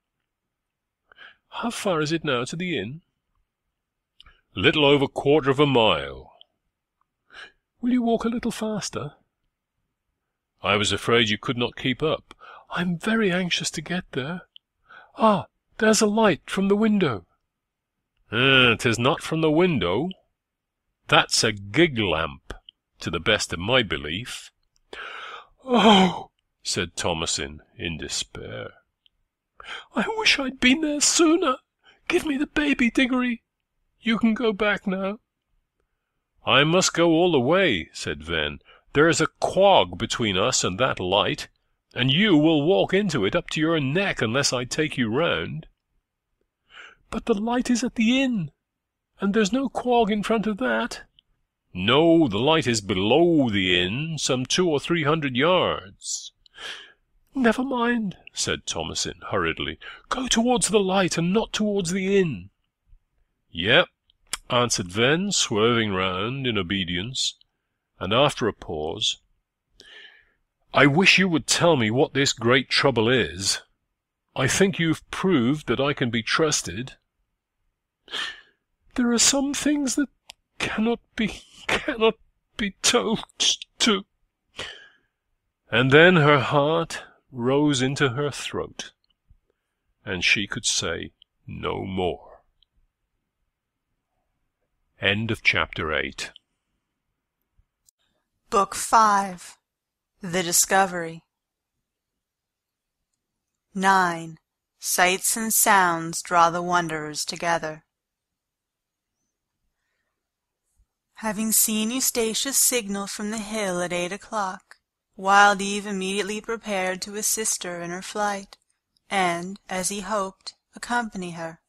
"How far is it now to the inn?" "Little over 1/4 of a mile." "Will you walk a little faster?" "I was afraid you could not keep up." "I'm very anxious to get there. Ah, there's a light from the window." "'Tis not from the window. That's a gig lamp, to the best of my belief." "Oh," said Thomasin in despair. "I wish I'd been there sooner. Give me the baby, Diggory. You can go back now." "I must go all the way," said Ven. "There is a quag between us and that light, and you will walk into it up to your neck unless I take you round." "But the light is at the inn, and there's no quag in front of that." "No, the light is below the inn, some 200 or 300 yards. "Never mind," said Thomasin hurriedly. "Go towards the light and not towards the inn." "Yep," answered Ven, swerving round in obedience, and after a pause, "I wish you would tell me what this great trouble is. I think you've proved that I can be trusted." "There are some things that cannot be told to—" And then her heart rose into her throat, and she could say no more. End of Chapter 8. Book 5. The Discovery. 9. Sights and sounds draw the wanderers together. Having seen Eustatia's signal from the hill at 8 o'clock, Wild Eve immediately prepared to assist her in her flight, and, as he hoped, accompany her.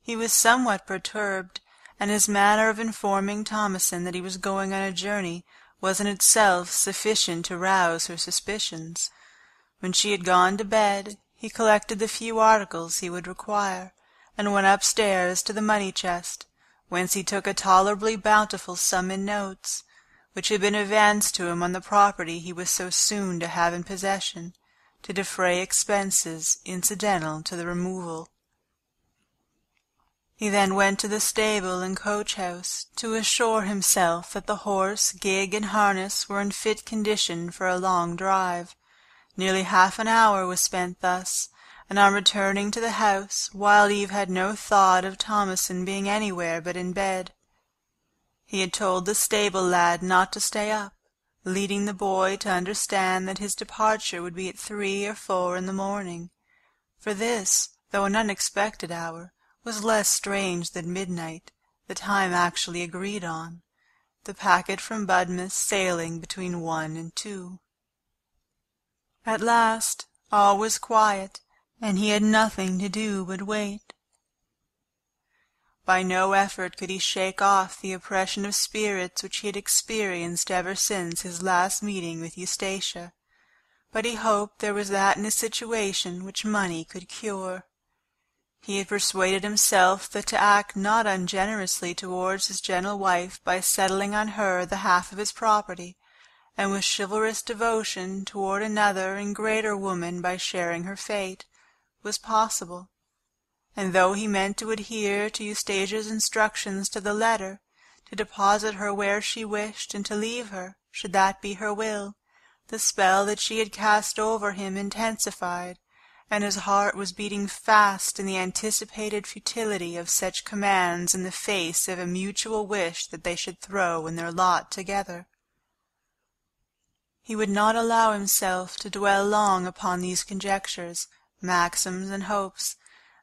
He was somewhat perturbed, and his manner of informing Thomasin that he was going on a journey was in itself sufficient to rouse her suspicions. When she had gone to bed, he collected the few articles he would require, and went upstairs to the money chest, whence he took a tolerably bountiful sum in notes, which had been advanced to him on the property he was so soon to have in possession, to defray expenses incidental to the removal. He then went to the stable and coach-house, to assure himself that the horse, gig, and harness were in fit condition for a long drive. Nearly half an hour was spent thus, and on returning to the house, Wild Eve had no thought of Thomasin being anywhere but in bed. He had told the stable lad not to stay up, leading the boy to understand that his departure would be at 3 or 4 in the morning. For this, though an unexpected hour, was less strange than midnight, the time actually agreed on, the packet from Budmouth sailing between 1 and 2. At last all was quiet, and he had nothing to do but wait. By no effort could he shake off the oppression of spirits which he had experienced ever since his last meeting with Eustacia, but he hoped there was that in his situation which money could cure. He had persuaded himself that to act not ungenerously towards his gentle wife by settling on her the half of his property, and with chivalrous devotion toward another and greater woman by sharing her fate, was possible. And though he meant to adhere to Eustacia's instructions to the letter, to deposit her where she wished, and to leave her, should that be her will, the spell that she had cast over him intensified, and his heart was beating fast in the anticipated futility of such commands in the face of a mutual wish that they should throw in their lot together. He would not allow himself to dwell long upon these conjectures, maxims, and hopes,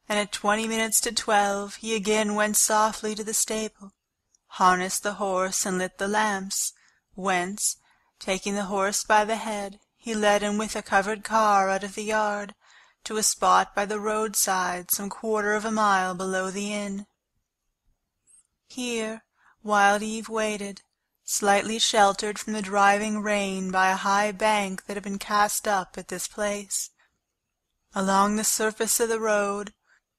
and at 20 minutes to 12 he again went softly to the stable, harnessed the horse, and lit the lamps, whence, taking the horse by the head, he led him with a covered car out of the yard, to a spot by the roadside some 1/4 of a mile below the inn. Here Wild Eve waited, slightly sheltered from the driving rain by a high bank that had been cast up at this place. Along the surface of the road,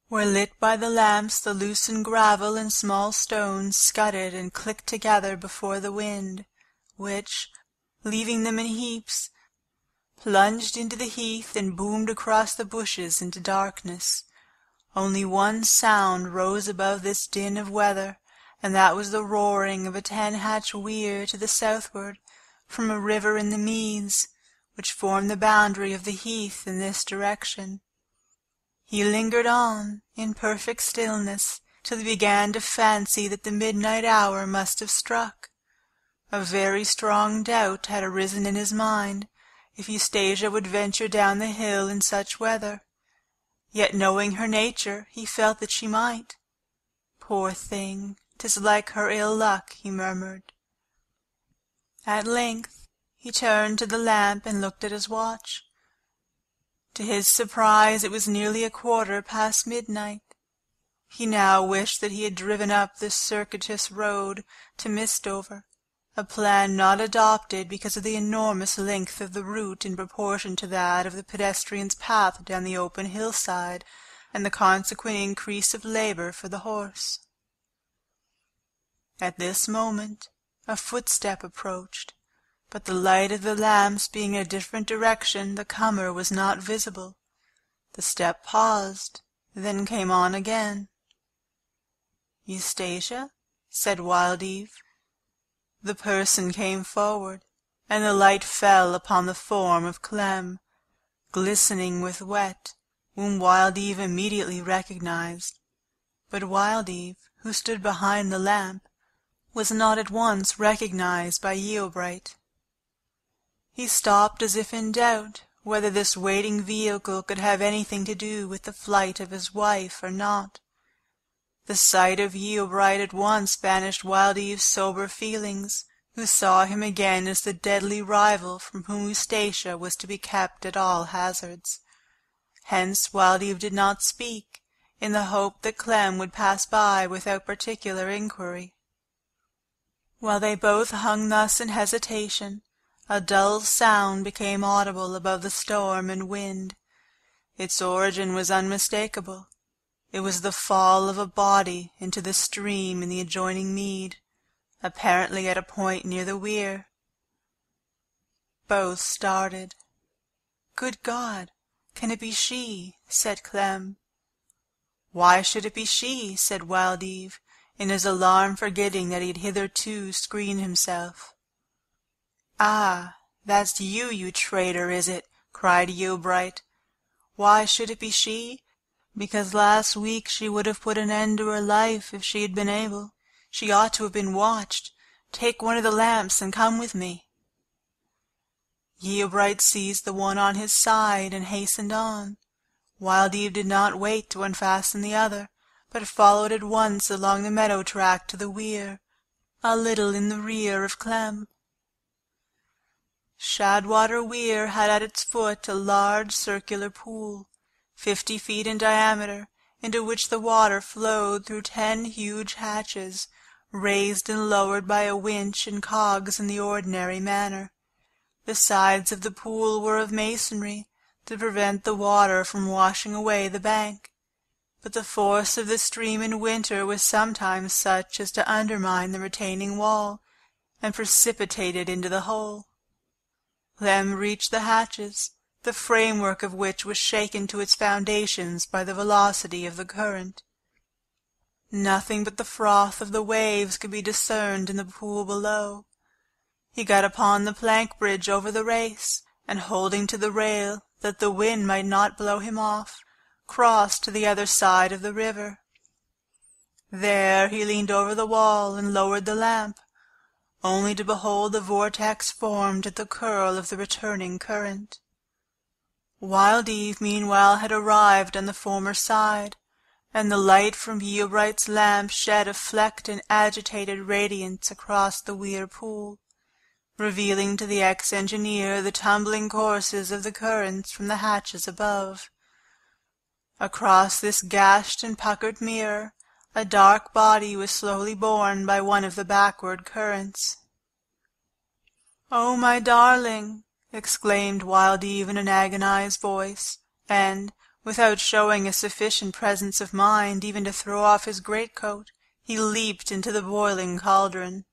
where lit by the lamps the loosened gravel and small stones scudded and clicked together before the wind, which, leaving them in heaps, plunged into the heath and boomed across the bushes into darkness. Only one sound rose above this din of weather, and that was the roaring of a 10-hatch weir to the southward, from a river in the meads, which formed the boundary of the heath in this direction. He lingered on, in perfect stillness, till he began to fancy that the midnight hour must have struck. A very strong doubt had arisen in his mind, if Eustacia would venture down the hill in such weather. Yet knowing her nature, he felt that she might. "Poor thing, 'tis like her ill luck," he murmured. At length he turned to the lamp and looked at his watch. To his surprise it was nearly 1/4 past midnight. He now wished that he had driven up this circuitous road to Mistover, a plan not adopted because of the enormous length of the route in proportion to that of the pedestrian's path down the open hillside, and the consequent increase of labor for the horse. At this moment a footstep approached, but the light of the lamps being in a different direction, the comer was not visible. The step paused, then came on again. "Eustacia?" said Wild Eve. The person came forward, and the light fell upon the form of Clem, glistening with wet, whom Wild Eve immediately recognized. But Wild Eve, who stood behind the lamp, was not at once recognized by Eobright. He stopped as if in doubt whether this waiting vehicle could have anything to do with the flight of his wife or not. The sight of Eobright at once banished Wild Eve's sober feelings, who saw him again as the deadly rival from whom Eustacia was to be kept at all hazards. Hence Wild Eve did not speak, in the hope that Clem would pass by without particular inquiry. While they both hung thus in hesitation, a dull sound became audible above the storm and wind. Its origin was unmistakable. It was the fall of a body into the stream in the adjoining mead, apparently at a point near the weir. Both started. "Good God! Can it be she?" said Clem. "Why should it be she?" said Wild Eve, in his alarm forgetting that he had hitherto screened himself. "Ah, that's you, you traitor, is it?" cried Eobright. "Why should it be she? Because last week she would have put an end to her life if she had been able. She ought to have been watched. Take one of the lamps and come with me." Eobright seized the one on his side and hastened on. Wild Eve did not wait to unfasten the other, but followed at once along the meadow track to the weir, a little in the rear of Clem. Shadwater Weir had at its foot a large circular pool, 50 feet in diameter, into which the water flowed through 10 huge hatches, raised and lowered by a winch and cogs in the ordinary manner. The sides of the pool were of masonry, to prevent the water from washing away the bank, but the force of the stream in winter was sometimes such as to undermine the retaining wall, and precipitate it into the hole. Clem reached the hatches, the framework of which was shaken to its foundations by the velocity of the current. Nothing but the froth of the waves could be discerned in the pool below. He got upon the plank bridge over the race, and holding to the rail, that the wind might not blow him off, crossed to the other side of the river. There he leaned over the wall and lowered the lamp, only to behold the vortex formed at the curl of the returning current. Wild Eve meanwhile had arrived on the former side, and the light from Eobright's lamp shed a flecked and agitated radiance across the weir pool, revealing to the ex-engineer the tumbling courses of the currents from the hatches above. Across this gashed and puckered mirror, a dark body was slowly borne by one of the backward currents. "Oh, my darling!" exclaimed Wild Eve in an agonized voice, and, without showing a sufficient presence of mind even to throw off his greatcoat, he leaped into the boiling cauldron.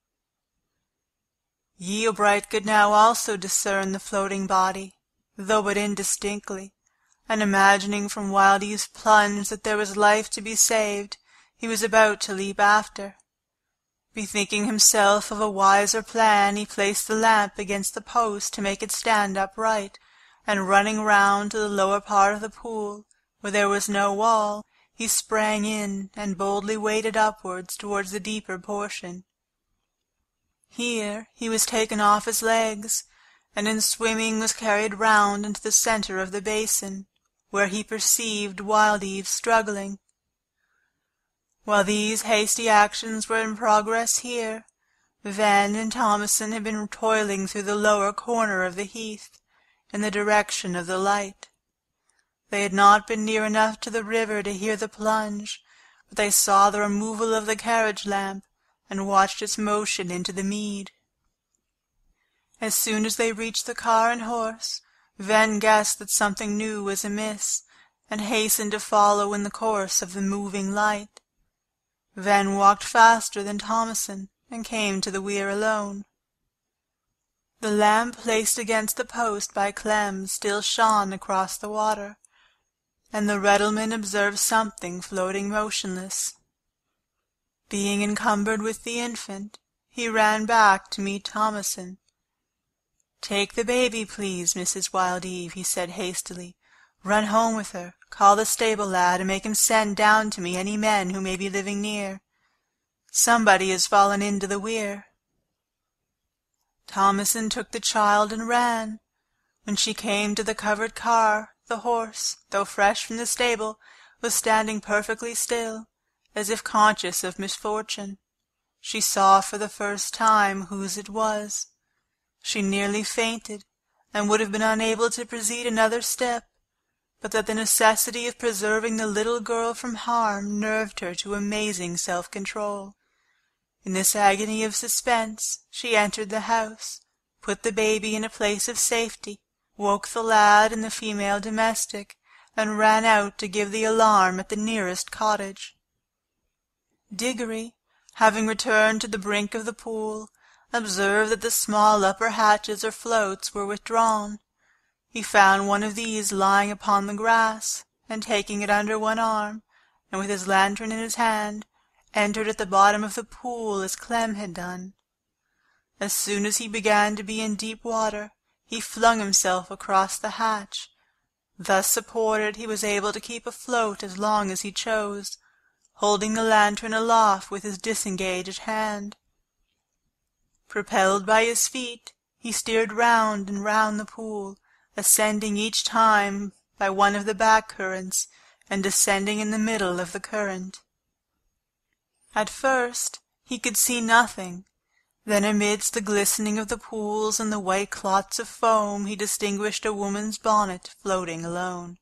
Eobright could now also discern the floating body, though but indistinctly, and imagining from Wild Eve's plunge that there was life to be saved, he was about to leap after. Bethinking himself of a wiser plan, he placed the lamp against the post to make it stand upright, and running round to the lower part of the pool, where there was no wall, he sprang in and boldly waded upwards towards the deeper portion. Here he was taken off his legs, and in swimming was carried round into the centre of the basin, where he perceived Wild Eve struggling. While these hasty actions were in progress here, Van and Thomason had been toiling through the lower corner of the heath, in the direction of the light. They had not been near enough to the river to hear the plunge, but they saw the removal of the carriage lamp, and watched its motion into the mead. As soon as they reached the car and horse, Van guessed that something new was amiss, and hastened to follow in the course of the moving light. Van walked faster than Thomason, and came to the weir alone. The lamp placed against the post by Clem still shone across the water, and the Reddleman observed something floating motionless. Being encumbered with the infant, he ran back to meet Thomason. "Take the baby, please, Mrs. Wild Eve," he said hastily. "Run home with her. Call the stable lad, and make him send down to me any men who may be living near. Somebody has fallen into the weir." Thomason took the child and ran. When she came to the covered car, the horse, though fresh from the stable, was standing perfectly still, as if conscious of misfortune. She saw for the first time whose it was. She nearly fainted, and would have been unable to proceed another step, but that the necessity of preserving the little girl from harm nerved her to amazing self-control. In this agony of suspense, she entered the house, put the baby in a place of safety, woke the lad and the female domestic, and ran out to give the alarm at the nearest cottage. Diggory, having returned to the brink of the pool, observed that the small upper hatches or floats were withdrawn. He found one of these lying upon the grass, and taking it under one arm, and with his lantern in his hand, entered at the bottom of the pool as Clem had done. As soon as he began to be in deep water, he flung himself across the hatch. Thus supported, he was able to keep afloat as long as he chose, holding the lantern aloft with his disengaged hand. Propelled by his feet, he steered round and round the pool, ascending each time by one of the back currents, and descending in the middle of the current. At first he could see nothing. Then amidst the glistening of the pools and the white clots of foam he distinguished a woman's bonnet floating alone.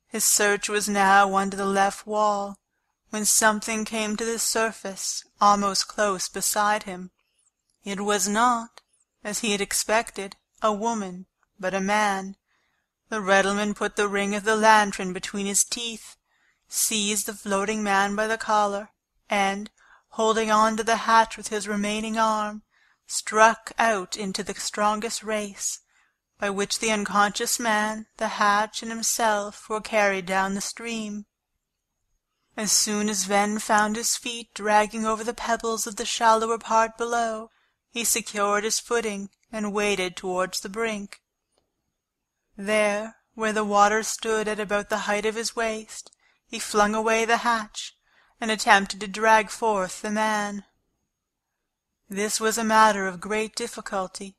His search was now under the left wall, when something came to the surface almost close beside him. It was not, as he had expected, a woman, but a man. The Reddleman put the ring of the lantern between his teeth, seized the floating man by the collar, and, holding on to the hatch with his remaining arm, struck out into the strongest race, by which the unconscious man, the hatch, and himself were carried down the stream. As soon as Ven found his feet dragging over the pebbles of the shallower part below, he secured his footing and waded towards the brink. There, where the water stood at about the height of his waist, he flung away the hatch, and attempted to drag forth the man. This was a matter of great difficulty,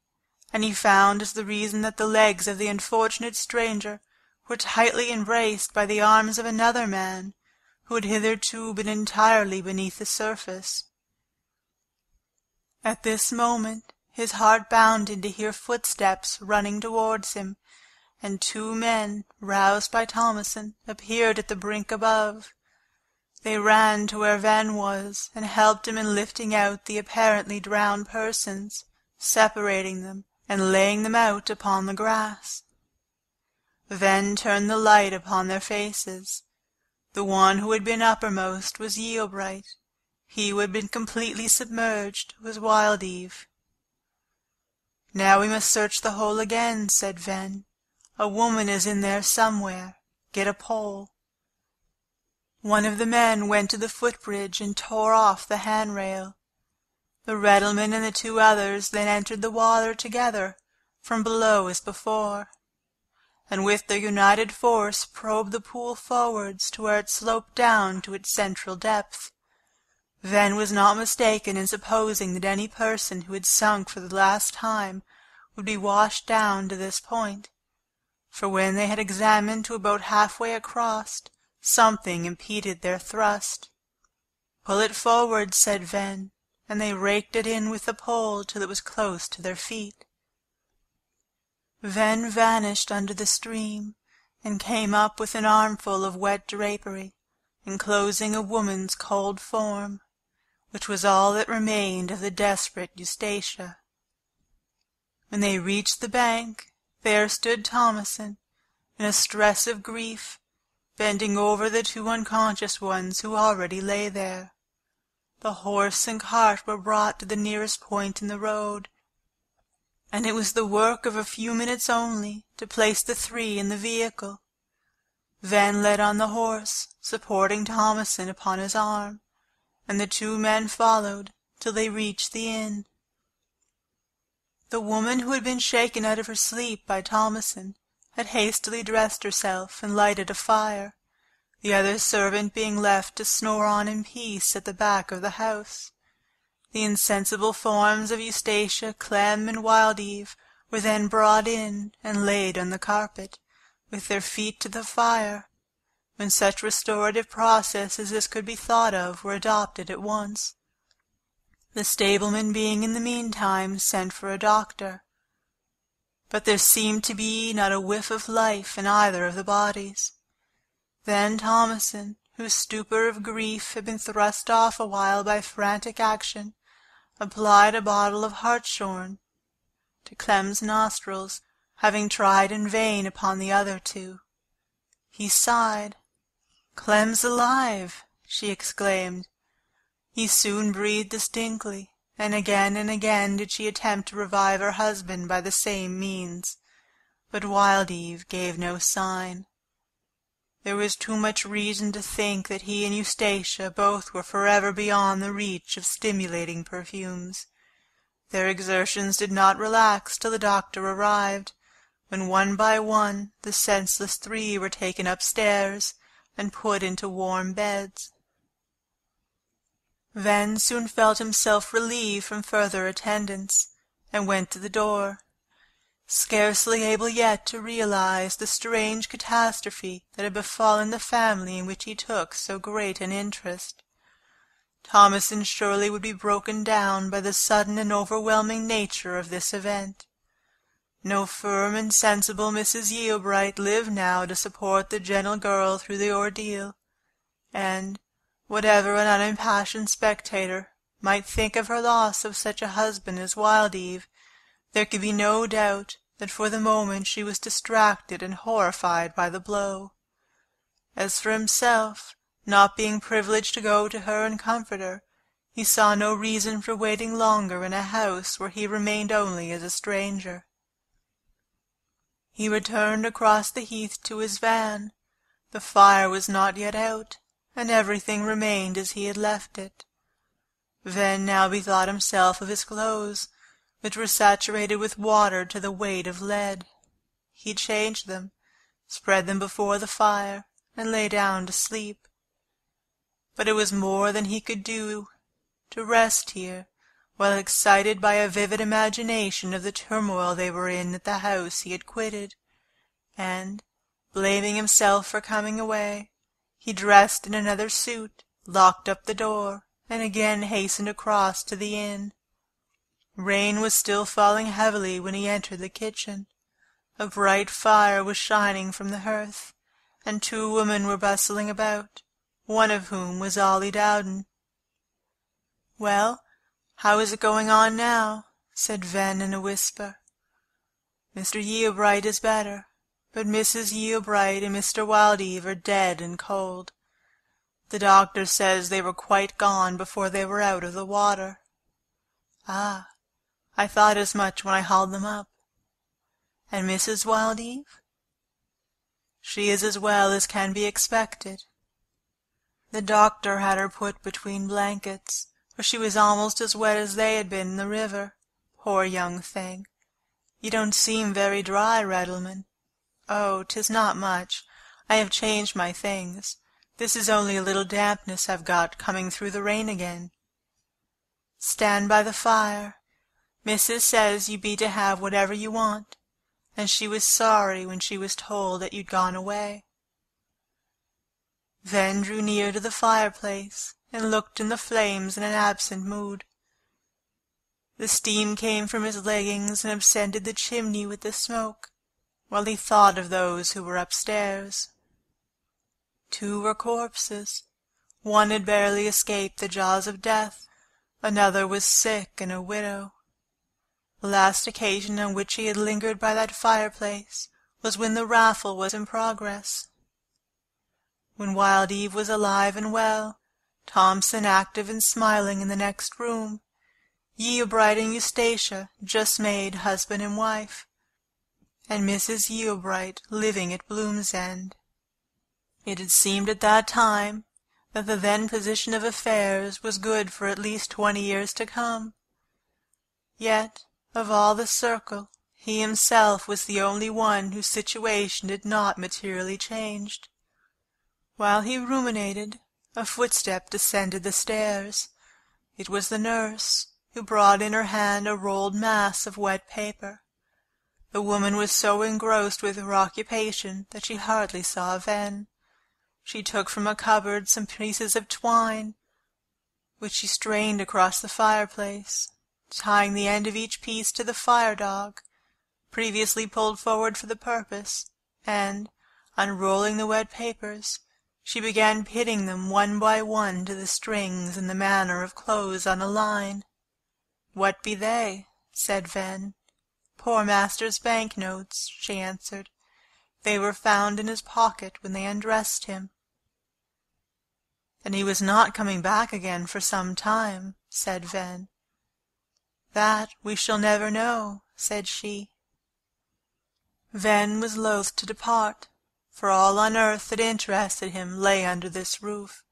and he found as the reason that the legs of the unfortunate stranger were tightly embraced by the arms of another man, who had hitherto been entirely beneath the surface. At this moment his heart bounded to hear footsteps running towards him, and two men, roused by Thomason, appeared at the brink above. They ran to where Van was, and helped him in lifting out the apparently drowned persons, separating them, and laying them out upon the grass. Van turned the light upon their faces. The one who had been uppermost was Yeobright. He who had been completely submerged was Wild Eve. "Now we must search the hole again," said Ven. "A woman is in there somewhere. Get a pole." One of the men went to the footbridge and tore off the handrail. The Reddleman and the two others then entered the water together, from below as before, and with their united force probed the pool forwards to where it sloped down to its central depth. Ven was not mistaken in supposing that any person who had sunk for the last time would be washed down to this point, for when they had examined to about halfway across, something impeded their thrust. "Pull it forward," said Ven, and they raked it in with the pole till it was close to their feet. Ven vanished under the stream, and came up with an armful of wet drapery, enclosing a woman's cold form, which was all that remained of the desperate Eustacia. When they reached the bank, there stood Thomasin, in a stress of grief, bending over the two unconscious ones who already lay there. The horse and cart were brought to the nearest point in the road, and it was the work of a few minutes only to place the three in the vehicle. Ven led on the horse, supporting Thomasin upon his arm, and the two men followed till they reached the inn. The woman who had been shaken out of her sleep by Thomasin had hastily dressed herself and lighted a fire, the other servant being left to snore on in peace at the back of the house. The insensible forms of Eustacia, Clem, and Wild Eve were then brought in and laid on the carpet, with their feet to the fire, when such restorative process as this could be thought of were adopted at once, the stableman being in the meantime sent for a doctor. But there seemed to be not a whiff of life in either of the bodies. Then Thomasin, whose stupor of grief had been thrust off a while by frantic action, applied a bottle of hartshorn to Clem's nostrils, having tried in vain upon the other two. He sighed. "Clem's alive!" she exclaimed. He soon breathed distinctly, and again did she attempt to revive her husband by the same means, but Wild Eve gave no sign. There was too much reason to think that he and Eustacia both were forever beyond the reach of stimulating perfumes. Their exertions did not relax till the doctor arrived, when one by one the senseless three were taken upstairs and put into warm beds. Ven soon felt himself relieved from further attendance, and went to the door, scarcely able yet to realize the strange catastrophe that had befallen the family in which he took so great an interest. Thomasin surely would be broken down by the sudden and overwhelming nature of this event. No firm and sensible Mrs. Yeobright lived now to support the gentle girl through the ordeal, and, whatever an unimpassioned spectator might think of her loss of such a husband as Wild Eve, there could be no doubt that for the moment she was distracted and horrified by the blow. As for himself, not being privileged to go to her and comfort her, he saw no reason for waiting longer in a house where he remained only as a stranger. He returned across the heath to his van. The fire was not yet out, and everything remained as he had left it. Ven now bethought himself of his clothes, which were saturated with water to the weight of lead. He changed them, spread them before the fire, and lay down to sleep. But it was more than he could do to rest here, while excited by a vivid imagination of the turmoil they were in at the house he had quitted, and, blaming himself for coming away, he dressed in another suit, locked up the door, and again hastened across to the inn. Rain was still falling heavily when he entered the kitchen. A bright fire was shining from the hearth, and two women were bustling about, one of whom was Ollie Dowden. "Well, how is it going on now?" said Ven in a whisper. "Mr. Yeobright is better, but Mrs. Yeobright and Mr. Wild Eve are dead and cold. The doctor says they were quite gone before they were out of the water." "Ah, I thought as much when I hauled them up." "And Mrs. Wild Eve?" "She is as well as can be expected. The doctor had her put between blankets, for she was almost as wet as they had been in the river. Poor young thing! You don't seem very dry, Redelman." "Oh, 'tis not much. I have changed my things. This is only a little dampness I've got coming through the rain again." "Stand by the fire. Missus says you be to have whatever you want, and she was sorry when she was told that you'd gone away." Ven drew near to the fireplace and looked in the flames in an absent mood. The steam came from his leggings and ascended the chimney with the smoke, while he thought of those who were upstairs. 2 were corpses. One had barely escaped the jaws of death, another was sick and a widow. The last occasion on which he had lingered by that fireplace was when the raffle was in progress. When Wild Eve was alive and well, Thompson active and smiling in the next room, Yeobright and Eustacia just made husband and wife, and Mrs. Yeobright living at Bloom's End. It had seemed at that time that the then position of affairs was good for at least 20 years to come. Yet, of all the circle, he himself was the only one whose situation had not materially changed. While he ruminated, a footstep descended the stairs. It was the nurse, who brought in her hand a rolled mass of wet paper. The woman was so engrossed with her occupation that she hardly saw Ven. She took from a cupboard some pieces of twine, which she strained across the fireplace, tying the end of each piece to the fire-dog, previously pulled forward for the purpose, and, unrolling the wet papers, she began pitting them one by one to the strings in the manner of clothes on a line. "What be they?" said Ven. "Poor master's bank-notes," she answered. "They were found in his pocket when they undressed him." "And he was not coming back again for some time," said Ven. "That we shall never know," said she. Ven was loath to depart, for all on earth that interested him lay under this roof.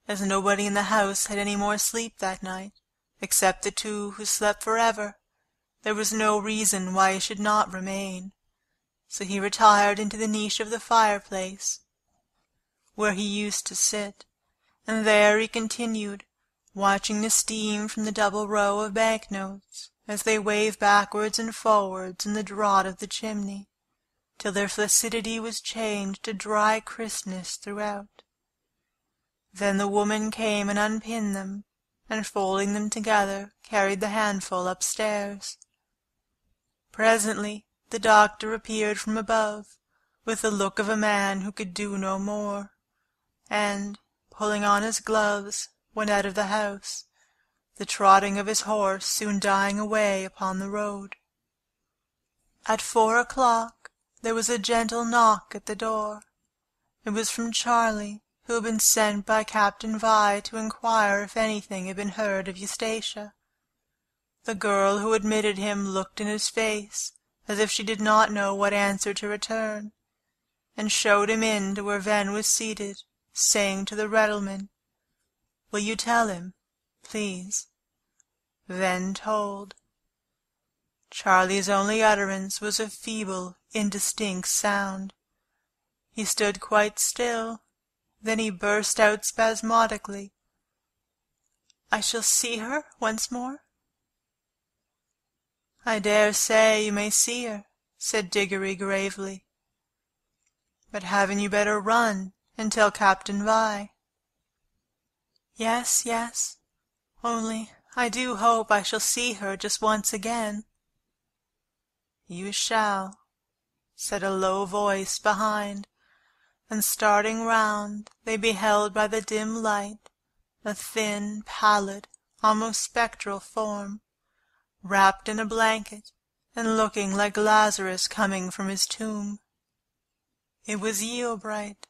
As nobody in the house had any more sleep that night, except the 2 who slept forever, there was no reason why he should not remain. So he retired into the niche of the fireplace, where he used to sit, and there he continued, watching the steam from the double row of bank-notes, as they waved backwards and forwards in the draught of the chimney, till their flaccidity was changed to dry crispness throughout. Then the woman came and unpinned them, and folding them together, carried the handful upstairs. Presently the doctor appeared from above, with the look of a man who could do no more, and, pulling on his gloves, went out of the house, the trotting of his horse soon dying away upon the road. At 4 o'clock there was a gentle knock at the door. It was from Charlie, who had been sent by Captain Vi to inquire if anything had been heard of Eustacia. The girl who admitted him looked in his face, as if she did not know what answer to return, and showed him in to where Ven was seated, saying to the reddleman, "Will you tell him, please?" Ven told. Charlie's only utterance was a feeble, indistinct sound. He stood quite still, then he burst out spasmodically, "I shall see her once more?" "I dare say you may see her," said Diggory gravely. "But hadn't you better run and tell Captain Vi?" "Yes, yes. Only I do hope I shall see her just once again." "You shall," said a low voice behind, and starting round, they beheld by the dim light a thin, pallid, almost spectral form, wrapped in a blanket, and looking like Lazarus coming from his tomb. It was Yeobright.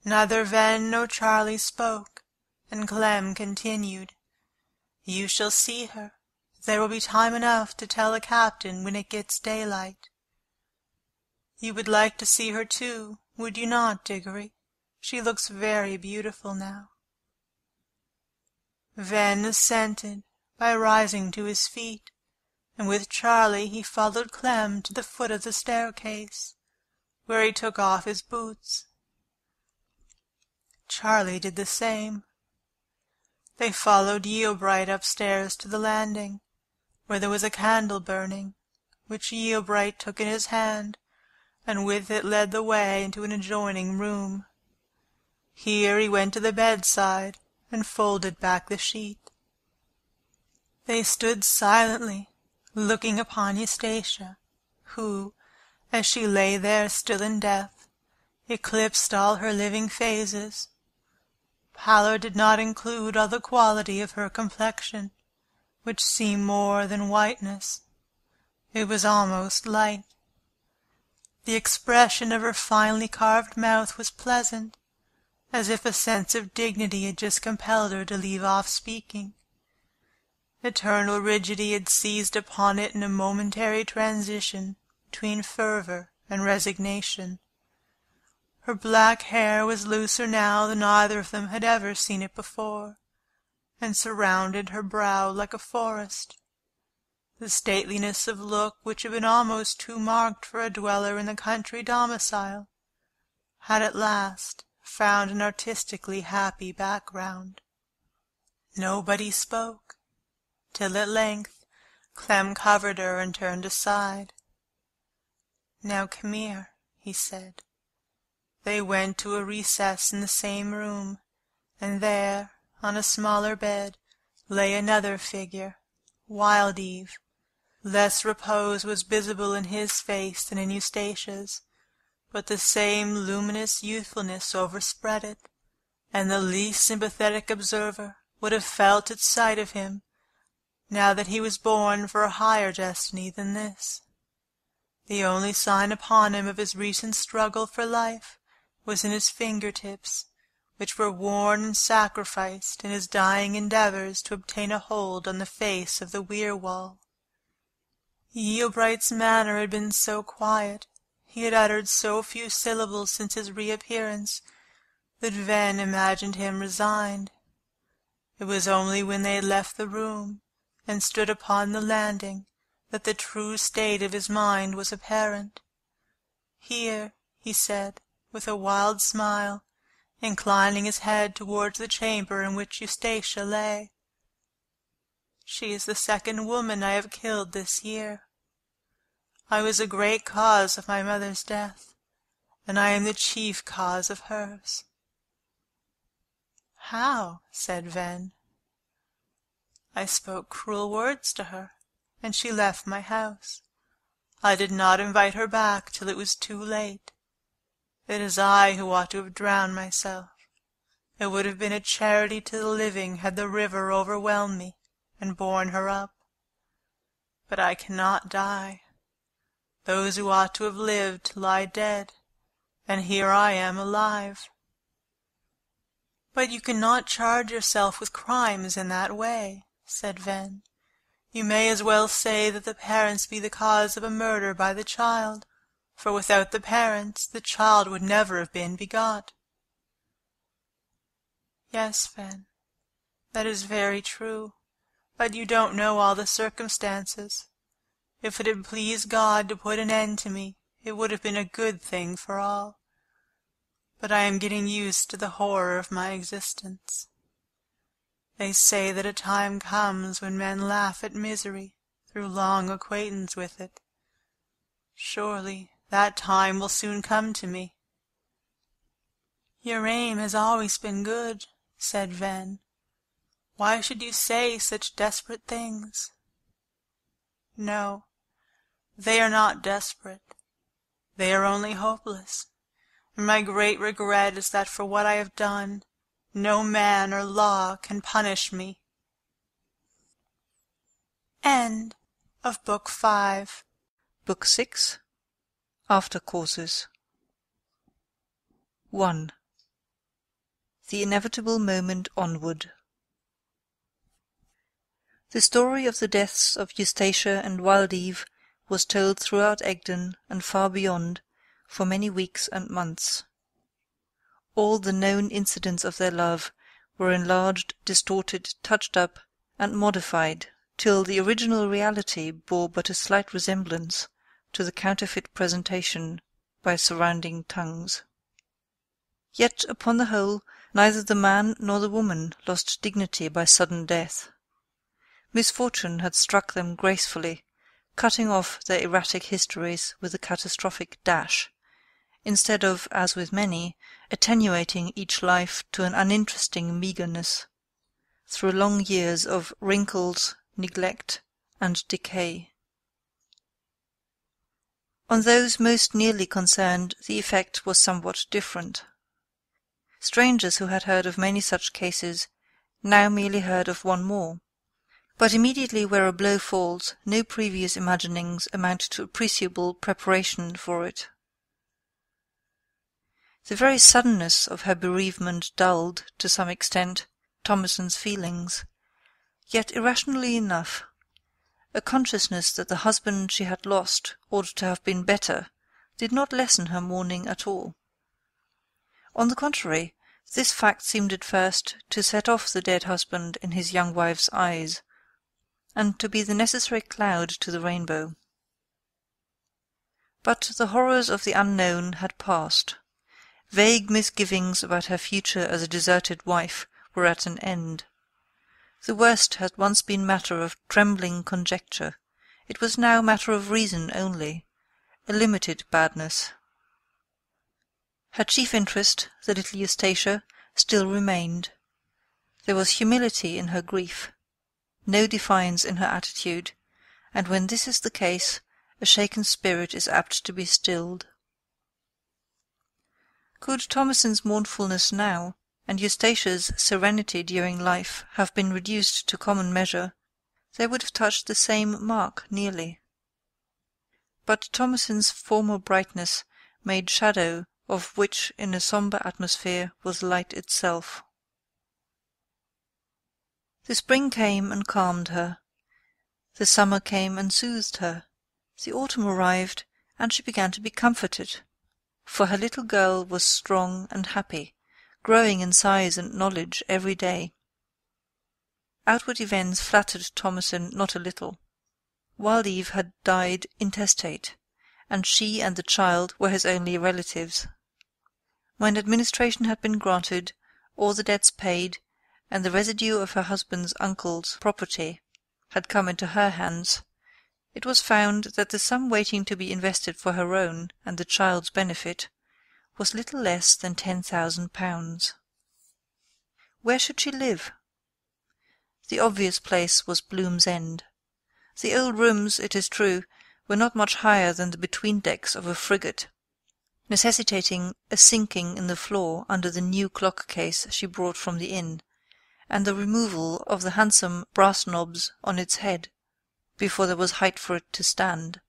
Neither Ven nor Charlie spoke, and Clem continued, "You shall see her. There will be time enough to tell the captain when it gets daylight. You would like to see her too, would you not, Diggory? She looks very beautiful now." Ven assented by rising to his feet, and with Charlie he followed Clem to the foot of the staircase, where he took off his boots. Charlie did the same. They followed Yeobright upstairs to the landing, where there was a candle burning, which Eobright took in his hand, and with it led the way into an adjoining room. Here he went to the bedside, and folded back the sheet. They stood silently, looking upon Eustacia, who, as she lay there still in death, eclipsed all her living phases. Pallor did not include all the quality of her complexion, which seemed more than whiteness. It was almost light. The expression of her finely carved mouth was pleasant, as if a sense of dignity had just compelled her to leave off speaking. Eternal rigidity had seized upon it in a momentary transition between fervor and resignation. Her black hair was looser now than either of them had ever seen it before, and surrounded her brow like a forest. The stateliness of look, which had been almost too marked for a dweller in the country domicile, had at last found an artistically happy background. Nobody spoke, till at length Clem covered her and turned aside. "Now come here," he said. They went to a recess in the same room, and there, on a smaller bed, lay another figure, Wild Eve. Less repose was visible in his face than in Eustacia's, but the same luminous youthfulness overspread it, and the least sympathetic observer would have felt at sight of him, now that he was born for a higher destiny than this. The only sign upon him of his recent struggle for life was in his finger-tips, which were worn and sacrificed in his dying endeavours to obtain a hold on the face of the weir-wall. Eobright's manner had been so quiet, he had uttered so few syllables since his reappearance, that Venn imagined him resigned. It was only when they had left the room, and stood upon the landing, that the true state of his mind was apparent. "Here," he said, with a wild smile, inclining his head towards the chamber in which Eustacia lay. "She is the second woman I have killed this year. I was a great cause of my mother's death, and I am the chief cause of hers." "How?" said Venn. "I spoke cruel words to her, and she left my house. I did not invite her back till it was too late. It is I who ought to have drowned myself. It would have been a charity to the living had the river overwhelmed me and borne her up. But I cannot die. Those who ought to have lived lie dead, and here I am alive." "But you cannot charge yourself with crimes in that way," said Venn. "You may as well say that the parents be the cause of a murder by the child, for without the parents the child would never have been begot." "Yes, Venn, that is very true, but you don't know all the circumstances. If it had pleased God to put an end to me, it would have been a good thing for all. But I am getting used to the horror of my existence. They say that a time comes when men laugh at misery through long acquaintance with it. Surely that time will soon come to me." "Your aim has always been good," said Venn. "Why should you say such desperate things?" "No, they are not desperate. They are only hopeless, and my great regret is that for what I have done, no man or law can punish me." End of Book 5. Book 6. After Courses. 1. The Inevitable Moment Onward. The story of the deaths of Eustacia and Wild Eve was told throughout Egdon and far beyond for many weeks and months. All the known incidents of their love were enlarged, distorted, touched up, and modified till the original reality bore but a slight resemblance to the counterfeit presentation by surrounding tongues. Yet, upon the whole, neither the man nor the woman lost dignity by sudden death. Misfortune had struck them gracefully, cutting off their erratic histories with a catastrophic dash, instead of, as with many, attenuating each life to an uninteresting meagreness, through long years of wrinkles, neglect, and decay. On those most nearly concerned the effect was somewhat different. Strangers who had heard of many such cases now merely heard of one more, but immediately where a blow falls no previous imaginings amount to appreciable preparation for it. The very suddenness of her bereavement dulled, to some extent, Thomason's feelings, yet irrationally enough. A consciousness that the husband she had lost ought to have been better did not lessen her mourning at all. On the contrary, this fact seemed at first to set off the dead husband in his young wife's eyes, and to be the necessary cloud to the rainbow. But the horrors of the unknown had passed. Vague misgivings about her future as a deserted wife were at an end. The worst had once been matter of trembling conjecture. It was now matter of reason only, a limited badness. Her chief interest, the little Eustacia, still remained. There was humility in her grief, no defiance in her attitude, and when this is the case, a shaken spirit is apt to be stilled. Could Thomason's mournfulness now, and Eustacia's serenity during life, have been reduced to common measure, they would have touched the same mark nearly. But Thomason's former brightness made shadow of which in a sombre atmosphere was light itself. The spring came and calmed her. The summer came and soothed her. The autumn arrived, and she began to be comforted, for her little girl was strong and happy, growing in size and knowledge every day. Outward events flattered Thomason not a little. Wildeve had died intestate, and she and the child were his only relatives. When administration had been granted, all the debts paid, and the residue of her husband's uncle's property had come into her hands, it was found that the sum waiting to be invested for her own and the child's benefit was little less than £10,000. Where should she live? The obvious place was Bloom's End. The old rooms, it is true, were not much higher than the between-decks of a frigate, necessitating a sinking in the floor under the new clock-case she brought from the inn, and the removal of the handsome brass knobs on its head, before there was height for it to stand.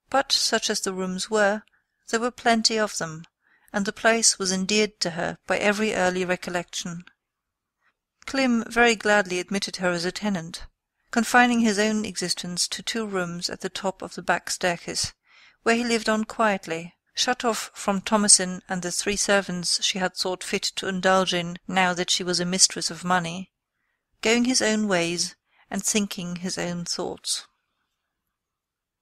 But, such as the rooms were, there were plenty of them, and the place was endeared to her by every early recollection. Clym very gladly admitted her as a tenant, confining his own existence to 2 rooms at the top of the back staircase, where he lived on quietly, shut off from Thomason and the 3 servants she had thought fit to indulge in now that she was a mistress of money, going his own ways and thinking his own thoughts.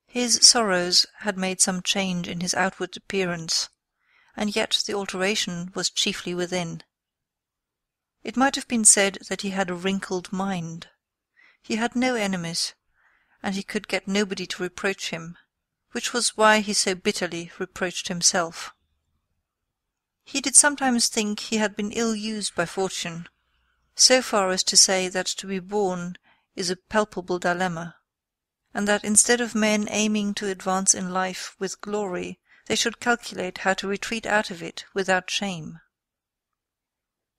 His sorrows had made some change in his outward appearance, and yet the alteration was chiefly within. It might have been said that he had a wrinkled mind. He had no enemies, and he could get nobody to reproach him, which was why he so bitterly reproached himself. He did sometimes think he had been ill-used by fortune, so far as to say that to be born is a palpable dilemma, and that instead of men aiming to advance in life with glory, they should calculate how to retreat out of it without shame.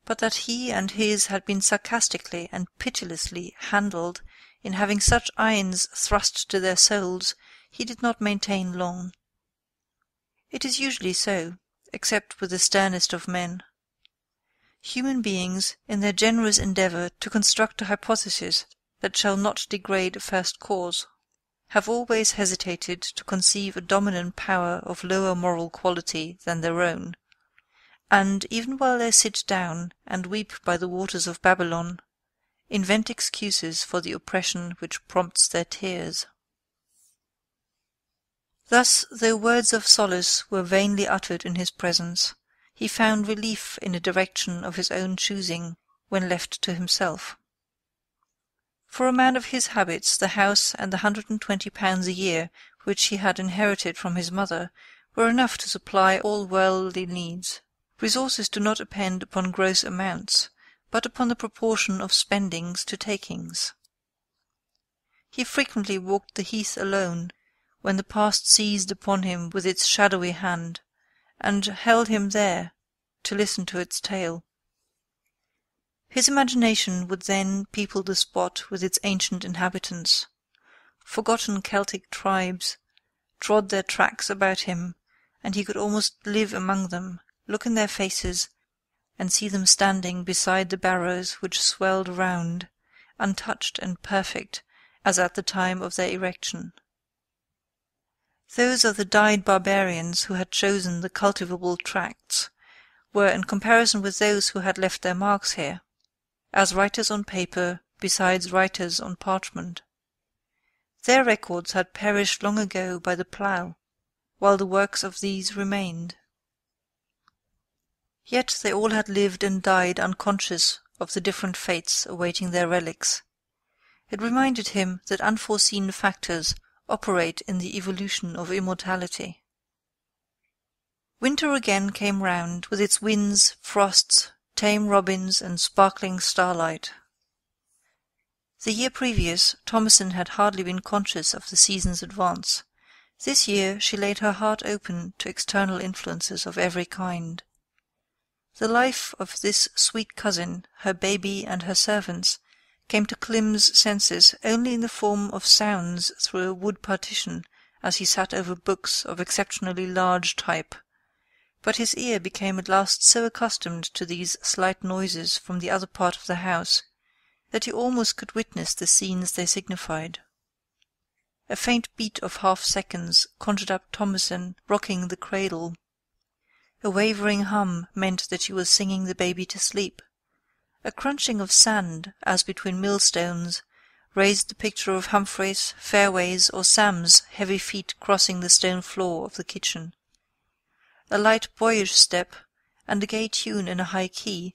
But that he and his had been sarcastically and pitilessly handled in having such irons thrust to their souls, he did not maintain long. It is usually so, except with the sternest of men. Human beings, in their generous endeavour to construct a hypothesis that shall not degrade a first cause, have always hesitated to conceive a dominant power of lower moral quality than their own, and, even while they sit down and weep by the waters of Babylon, invent excuses for the oppression which prompts their tears. Thus, though words of solace were vainly uttered in his presence, he found relief in a direction of his own choosing when left to himself. For a man of his habits, the house and the £120 a year which he had inherited from his mother were enough to supply all worldly needs. Resources do not depend upon gross amounts, but upon the proportion of spendings to takings. He frequently walked the heath alone, when the past seized upon him with its shadowy hand, and held him there to listen to its tale. His imagination would then people the spot with its ancient inhabitants. Forgotten Celtic tribes trod their tracks about him, and he could almost live among them, look in their faces, and see them standing beside the barrows which swelled around, untouched and perfect as at the time of their erection. Those of the dyed barbarians who had chosen the cultivable tracts were, in comparison with those who had left their marks here, as writers on paper besides writers on parchment. Their records had perished long ago by the plough, while the works of these remained. Yet they all had lived and died unconscious of the different fates awaiting their relics. It reminded him that unforeseen factors operate in the evolution of immortality. Winter again came round, with its winds, frosts, tame robins, and sparkling starlight. The year previous, Thomasin had hardly been conscious of the season's advance. This year she laid her heart open to external influences of every kind. The life of this sweet cousin, her baby, and her servants came to Klim's senses only in the form of sounds through a wood partition as he sat over books of exceptionally large type, but his ear became at last so accustomed to these slight noises from the other part of the house that he almost could witness the scenes they signified. A faint beat of half-seconds conjured up Thomasin rocking the cradle. A wavering hum meant that she was singing the baby to sleep. A crunching of sand, as between millstones, raised the picture of Humphrey's, Fairway's, or Sam's heavy feet crossing the stone floor of the kitchen. A light boyish step, and a gay tune in a high key,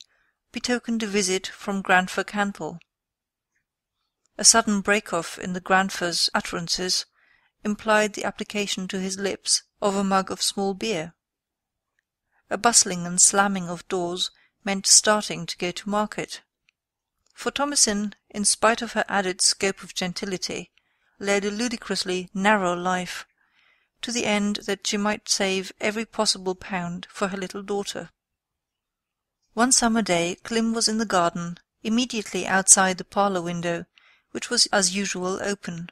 betokened a visit from Grandfer Cantle. A sudden break-off in the grandfer's utterances implied the application to his lips of a mug of small beer. A bustling and slamming of doors meant starting to go to market. For Thomasin, in spite of her added scope of gentility, led a ludicrously narrow life, to the end that she might save every possible pound for her little daughter. One summer day Klim was in the garden, immediately outside the parlour window, which was as usual open.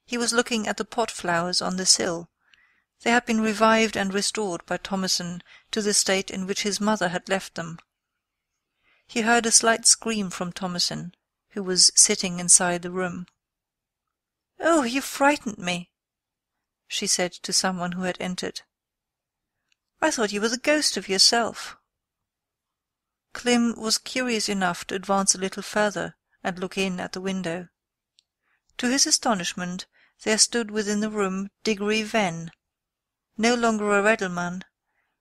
He was looking at the pot flowers on the sill. They had been revived and restored by Thomasin to the state in which his mother had left them. He heard a slight scream from Thomasin, who was sitting inside the room. "Oh, you frightened me," she said to someone who had entered. "I thought you were the ghost of yourself." Klim was curious enough to advance a little further and look in at the window. To his astonishment, there stood within the room Diggory Venn, no longer a Redelman,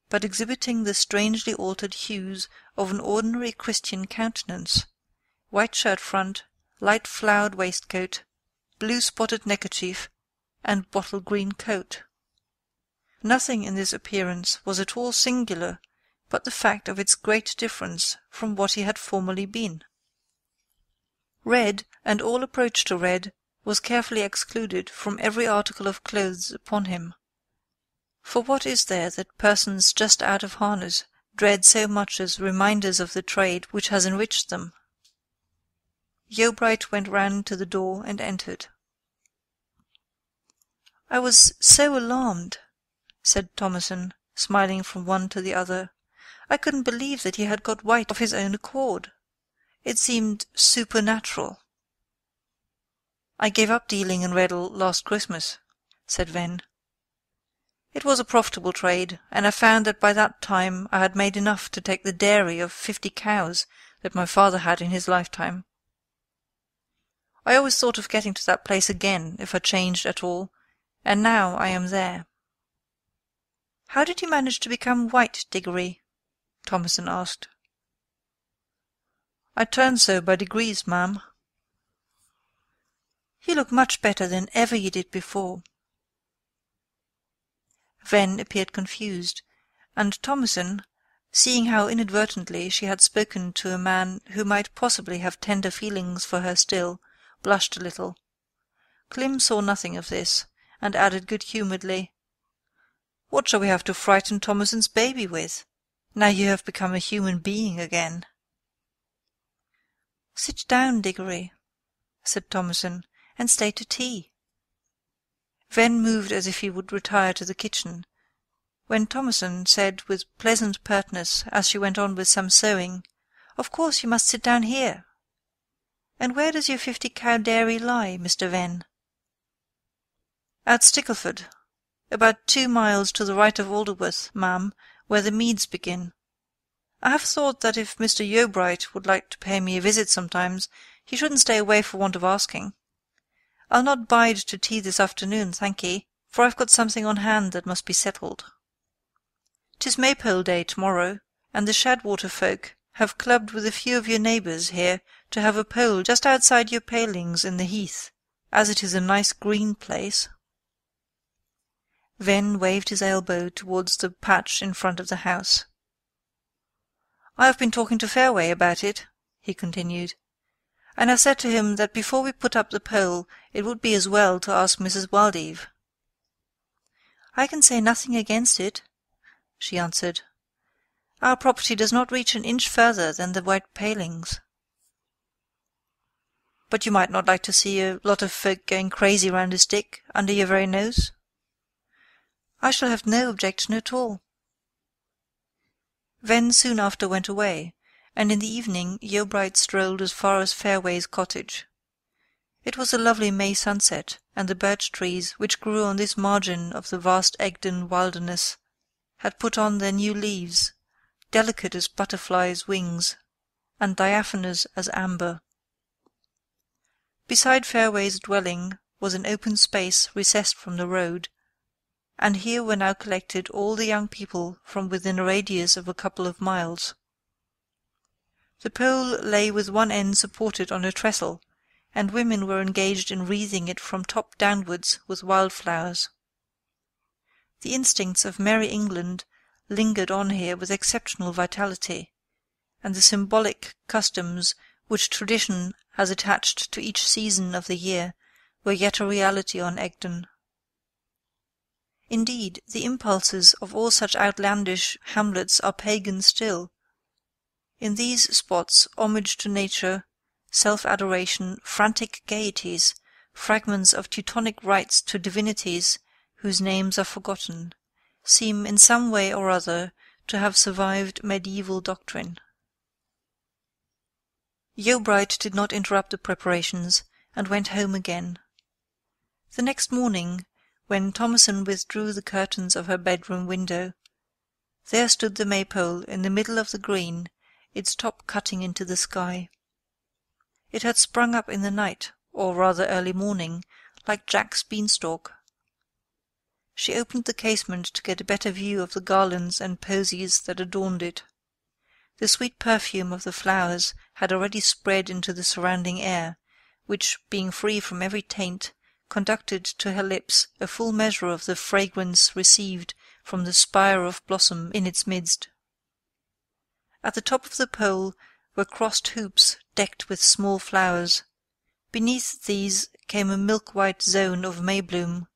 but exhibiting the strangely altered hues of an ordinary Christian countenance, white shirt-front, light flowered waistcoat, blue-spotted neckerchief, and bottle-green coat. Nothing in this appearance was at all singular but the fact of its great difference from what he had formerly been. Red, and all approach to red, was carefully excluded from every article of clothes upon him. For what is there that persons just out of harness dread so much as reminders of the trade which has enriched them? Yeobright went round to the door and entered. "I was so alarmed," said Thomasin, smiling from one to the other. "I couldn't believe that he had got white of his own accord. It seemed supernatural." "I gave up dealing in Reddel last Christmas," said Venn. "It was a profitable trade, and I found that by that time I had made enough to take the dairy of 50 cows that my father had in his lifetime. I always thought of getting to that place again if I changed at all, and now I am there." "How did you manage to become white, Diggory?" Thomasin asked. "I turned so by degrees, ma'am." You look much better than ever you did before." Ven appeared confused, and Thomasin, seeing how inadvertently she had spoken to a man who might possibly have tender feelings for her still, blushed a little. Clym saw nothing of this, and added good-humouredly, "What shall we have to frighten Thomasin's baby with, now you have become a human being again?" "Sit down, Diggory," said Thomasin, "and stay to tea." Ven moved as if he would retire to the kitchen, when Thomasin said with pleasant pertness, as she went on with some sewing, "Of course you must sit down here. And where does your 50-cow dairy lie, Mr. Ven?" "At Stickleford, about 2 miles to the right of Alderworth, ma'am, where the meads begin. I have thought that if Mr. Yeobright would like to pay me a visit sometimes, he shouldn't stay away for want of asking. I'll not bide to tea this afternoon, thank ye, for I've got something on hand that must be settled. 'Tis Maypole Day tomorrow, and the Shadwater folk have clubbed with a few of your neighbours here to have a pole just outside your palings in the heath, as it is a nice green place." Ven waved his elbow towards the patch in front of the house. "I have been talking to Fairway about it," he continued, "and I said to him that before we put up the pole it would be as well to ask Mrs. Waldeave." "I can say nothing against it," she answered. "Our property does not reach an inch further than the white palings." "But you might not like to see a lot of folk going crazy round a stick under your very nose?" "I shall have no objection at all." Ven soon after went away, and in the evening Yeobright strolled as far as Fairway's cottage. It was a lovely May sunset, and the birch trees which grew on this margin of the vast Egdon wilderness had put on their new leaves, delicate as butterflies' wings, and diaphanous as amber. Beside Fairway's dwelling was an open space recessed from the road, and here were now collected all the young people from within a radius of a couple of miles. The pole lay with one end supported on a trestle, and women were engaged in wreathing it from top downwards with wildflowers. The instincts of merry England lingered on here with exceptional vitality, and the symbolic customs which tradition has attached to each season of the year were yet a reality on Egdon. Indeed, the impulses of all such outlandish hamlets are pagan still. In these spots homage to nature, self-adoration, frantic gaieties, fragments of Teutonic rites to divinities whose names are forgotten, seem in some way or other to have survived medieval doctrine. Yeobright did not interrupt the preparations, and went home again. The next morning, when Thomasin withdrew the curtains of her bedroom window, there stood the maypole in the middle of the green, its top cutting into the sky. It had sprung up in the night, or rather early morning, like Jack's beanstalk. She opened the casement to get a better view of the garlands and posies that adorned it. The sweet perfume of the flowers had already spread into the surrounding air, which, being free from every taint, conducted to her lips a full measure of the fragrance received from the spire of blossom in its midst. At the top of the pole were crossed hoops decked with small flowers. Beneath these came a milk-white zone of maybloom,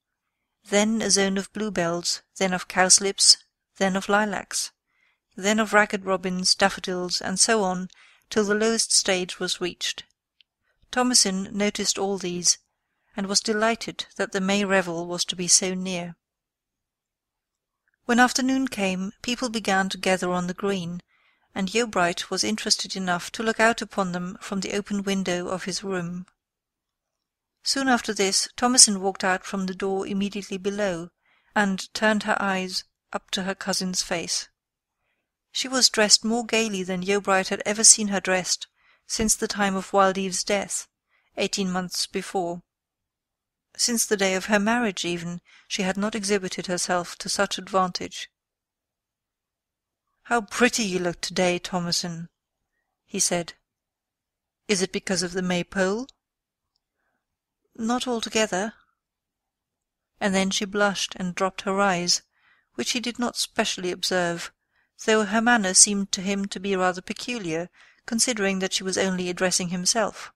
then a zone of bluebells, then of cowslips, then of lilacs, then of ragged robins, daffodils, and so on, till the lowest stage was reached. Thomasin noticed all these, and was delighted that the May revel was to be so near. When afternoon came, people began to gather on the green, and Yeobright was interested enough to look out upon them from the open window of his room. Soon after this, Thomasin walked out from the door immediately below, and turned her eyes up to her cousin's face. She was dressed more gaily than Yeobright had ever seen her dressed since the time of Waldeave's death, 18 months before. Since the day of her marriage, even, she had not exhibited herself to such advantage. "How pretty you look to-day, Thomasin," he said. "Is it because of the maypole?" Not altogether." And then she blushed and dropped her eyes, which he did not specially observe, though her manner seemed to him to be rather peculiar, considering that she was only addressing himself.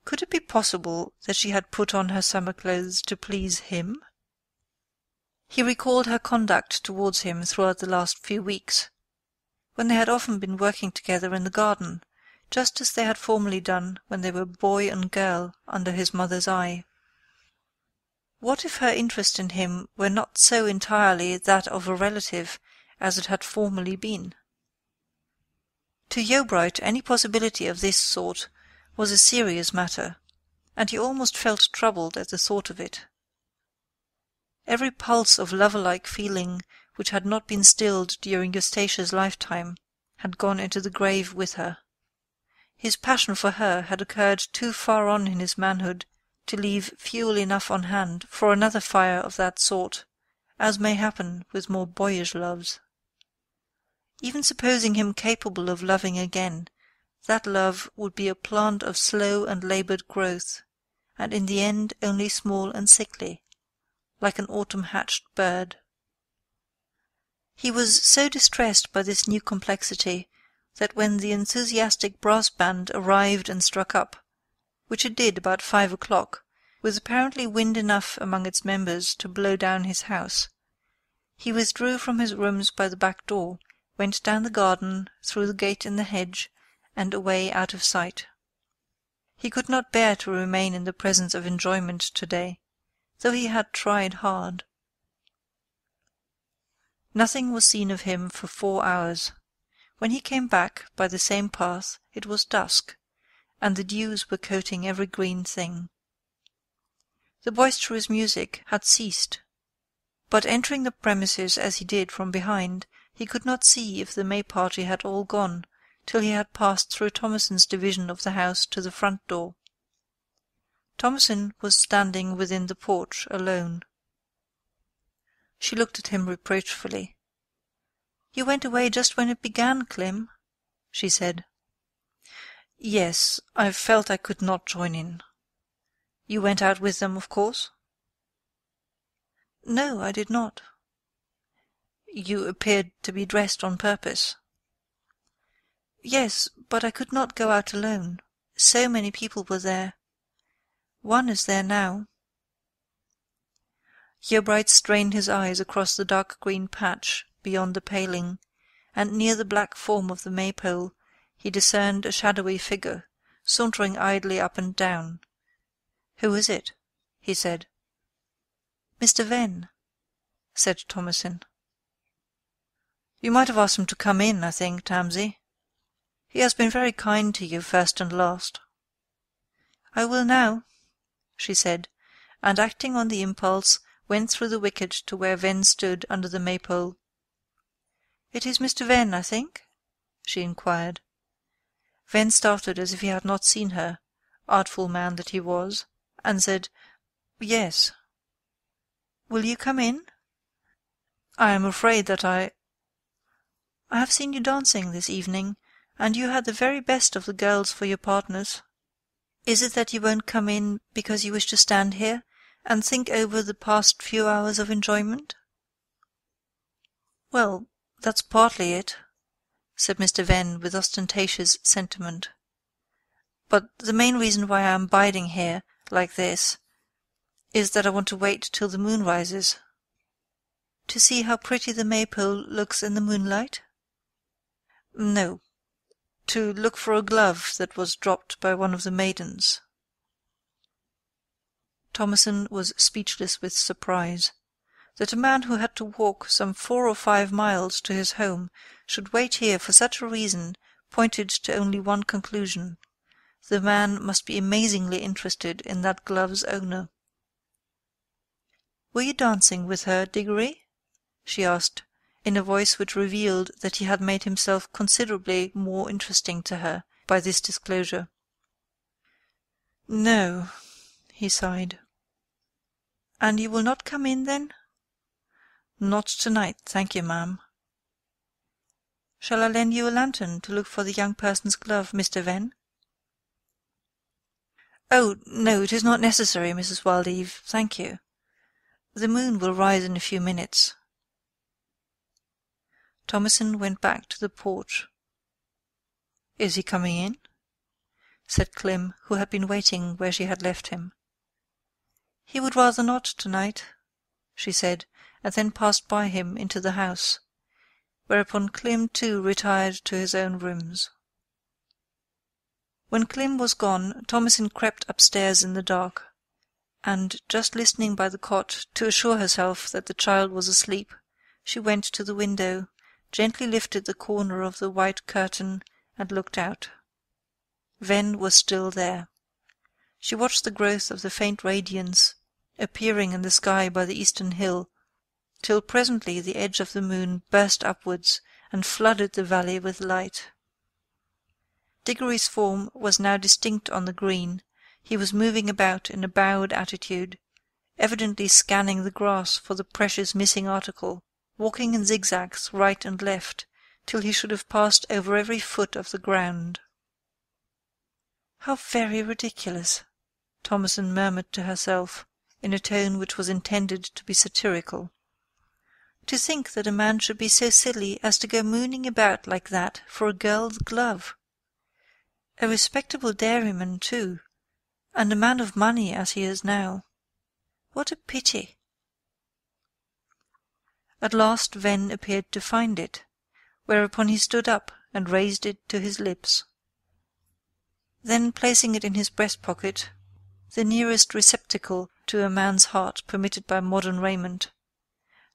Could it be possible that she had put on her summer clothes to please him? He recalled her conduct towards him throughout the last few weeks, when they had often been working together in the garden, just as they had formerly done when they were boy and girl under his mother's eye. What if her interest in him were not so entirely that of a relative as it had formerly been? To Yeobright any possibility of this sort was a serious matter, and he almost felt troubled at the thought of it. Every pulse of lover-like feeling which had not been stilled during Eustatia's lifetime had gone into the grave with her. His passion for her had occurred too far on in his manhood to leave fuel enough on hand for another fire of that sort, as may happen with more boyish loves. Even supposing him capable of loving again, that love would be a plant of slow and laboured growth, and in the end only small and sickly, like an autumn-hatched bird. He was so distressed by this new complexity that when the enthusiastic brass band arrived and struck up, which it did about 5 o'clock, with apparently wind enough among its members to blow down his house, he withdrew from his rooms by the back door, went down the garden, through the gate in the hedge, and away out of sight. He could not bear to remain in the presence of enjoyment to-day, though he had tried hard. Nothing was seen of him for 4 hours. When he came back by the same path it was dusk, and the dews were coating every green thing. The boisterous music had ceased, but entering the premises as he did from behind, he could not see if the May party had all gone till he had passed through Thomason's division of the house to the front door. Thomason was standing within the porch alone. She looked at him reproachfully. "You went away just when it began, Clem," she said. "Yes, I felt I could not join in. You went out with them, of course?" "No, I did not." "You appeared to be dressed on purpose." "Yes, but I could not go out alone. So many people were there. One is there now." Yeobright strained his eyes across the dark green patch beyond the paling, and near the black form of the maypole he discerned a shadowy figure, sauntering idly up and down. "Who is it?" he said. "Mr. Venn," said Thomason. "You might have asked him to come in, I think, Tamsy. He has been very kind to you first and last." "I will now," she said, and acting on the impulse, went through the wicket to where Venn stood under the maypole. "It is Mr. Venn, I think?" she inquired. Venn started as if he had not seen her, artful man that he was, and said, "Yes." "Will you come in?" "I am afraid that I have seen you dancing this evening, and you had the very best of the girls for your partners. Is it that you won't come in because you wish to stand here and think over the past few hours of enjoyment?" "Well, that's partly it," said Mr. Venn with ostentatious sentiment. "But the main reason why I am biding here, like this, is that I want to wait till the moon rises." "To see how pretty the maypole looks in the moonlight?" "No. To look for a glove that was dropped by one of the maidens." Thomason was speechless with surprise. That a man who had to walk some 4 or 5 miles to his home should wait here for such a reason pointed to only one conclusion. The man must be amazingly interested in that glove's owner. "Were you dancing with her, Diggory?" she asked, in a voice which revealed that he had made himself considerably more interesting to her by this disclosure. "No," he sighed. "And you will not come in, then?" "Not tonight, thank you, ma'am." "Shall I lend you a lantern to look for the young person's glove, Mr. Venn?" "Oh, no, it is not necessary, Mrs. Waldeave, thank you. The moon will rise in a few minutes." Thomasin went back to the porch. "Is he coming in?" said Clem, who had been waiting where she had left him. "He would rather not to-night," she said, and then passed by him into the house, whereupon Clem too retired to his own rooms. When Clem was gone, Thomasin crept upstairs in the dark, and, just listening by the cot to assure herself that the child was asleep, she went to the window, gently lifted the corner of the white curtain, and looked out. Ven was still there. She watched the growth of the faint radiance appearing in the sky by the eastern hill, till presently the edge of the moon burst upwards and flooded the valley with light. Diggory's form was now distinct on the green. He was moving about in a bowed attitude, evidently scanning the grass for the precious missing article, walking in zigzags right and left, till he should have passed over every foot of the ground. "How very ridiculous," Thomasin murmured to herself, in a tone which was intended to be satirical. "To think that a man should be so silly as to go mooning about like that for a girl's glove! A respectable dairyman, too, and a man of money as he is now. What a pity!" At last Ven appeared to find it, whereupon he stood up and raised it to his lips. Then, placing it in his breast-pocket, the nearest receptacle to a man's heart permitted by modern raiment,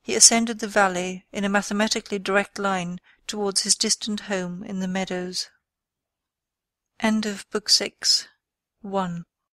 he ascended the valley in a mathematically direct line towards his distant home in the meadows. End of Book 6. 1.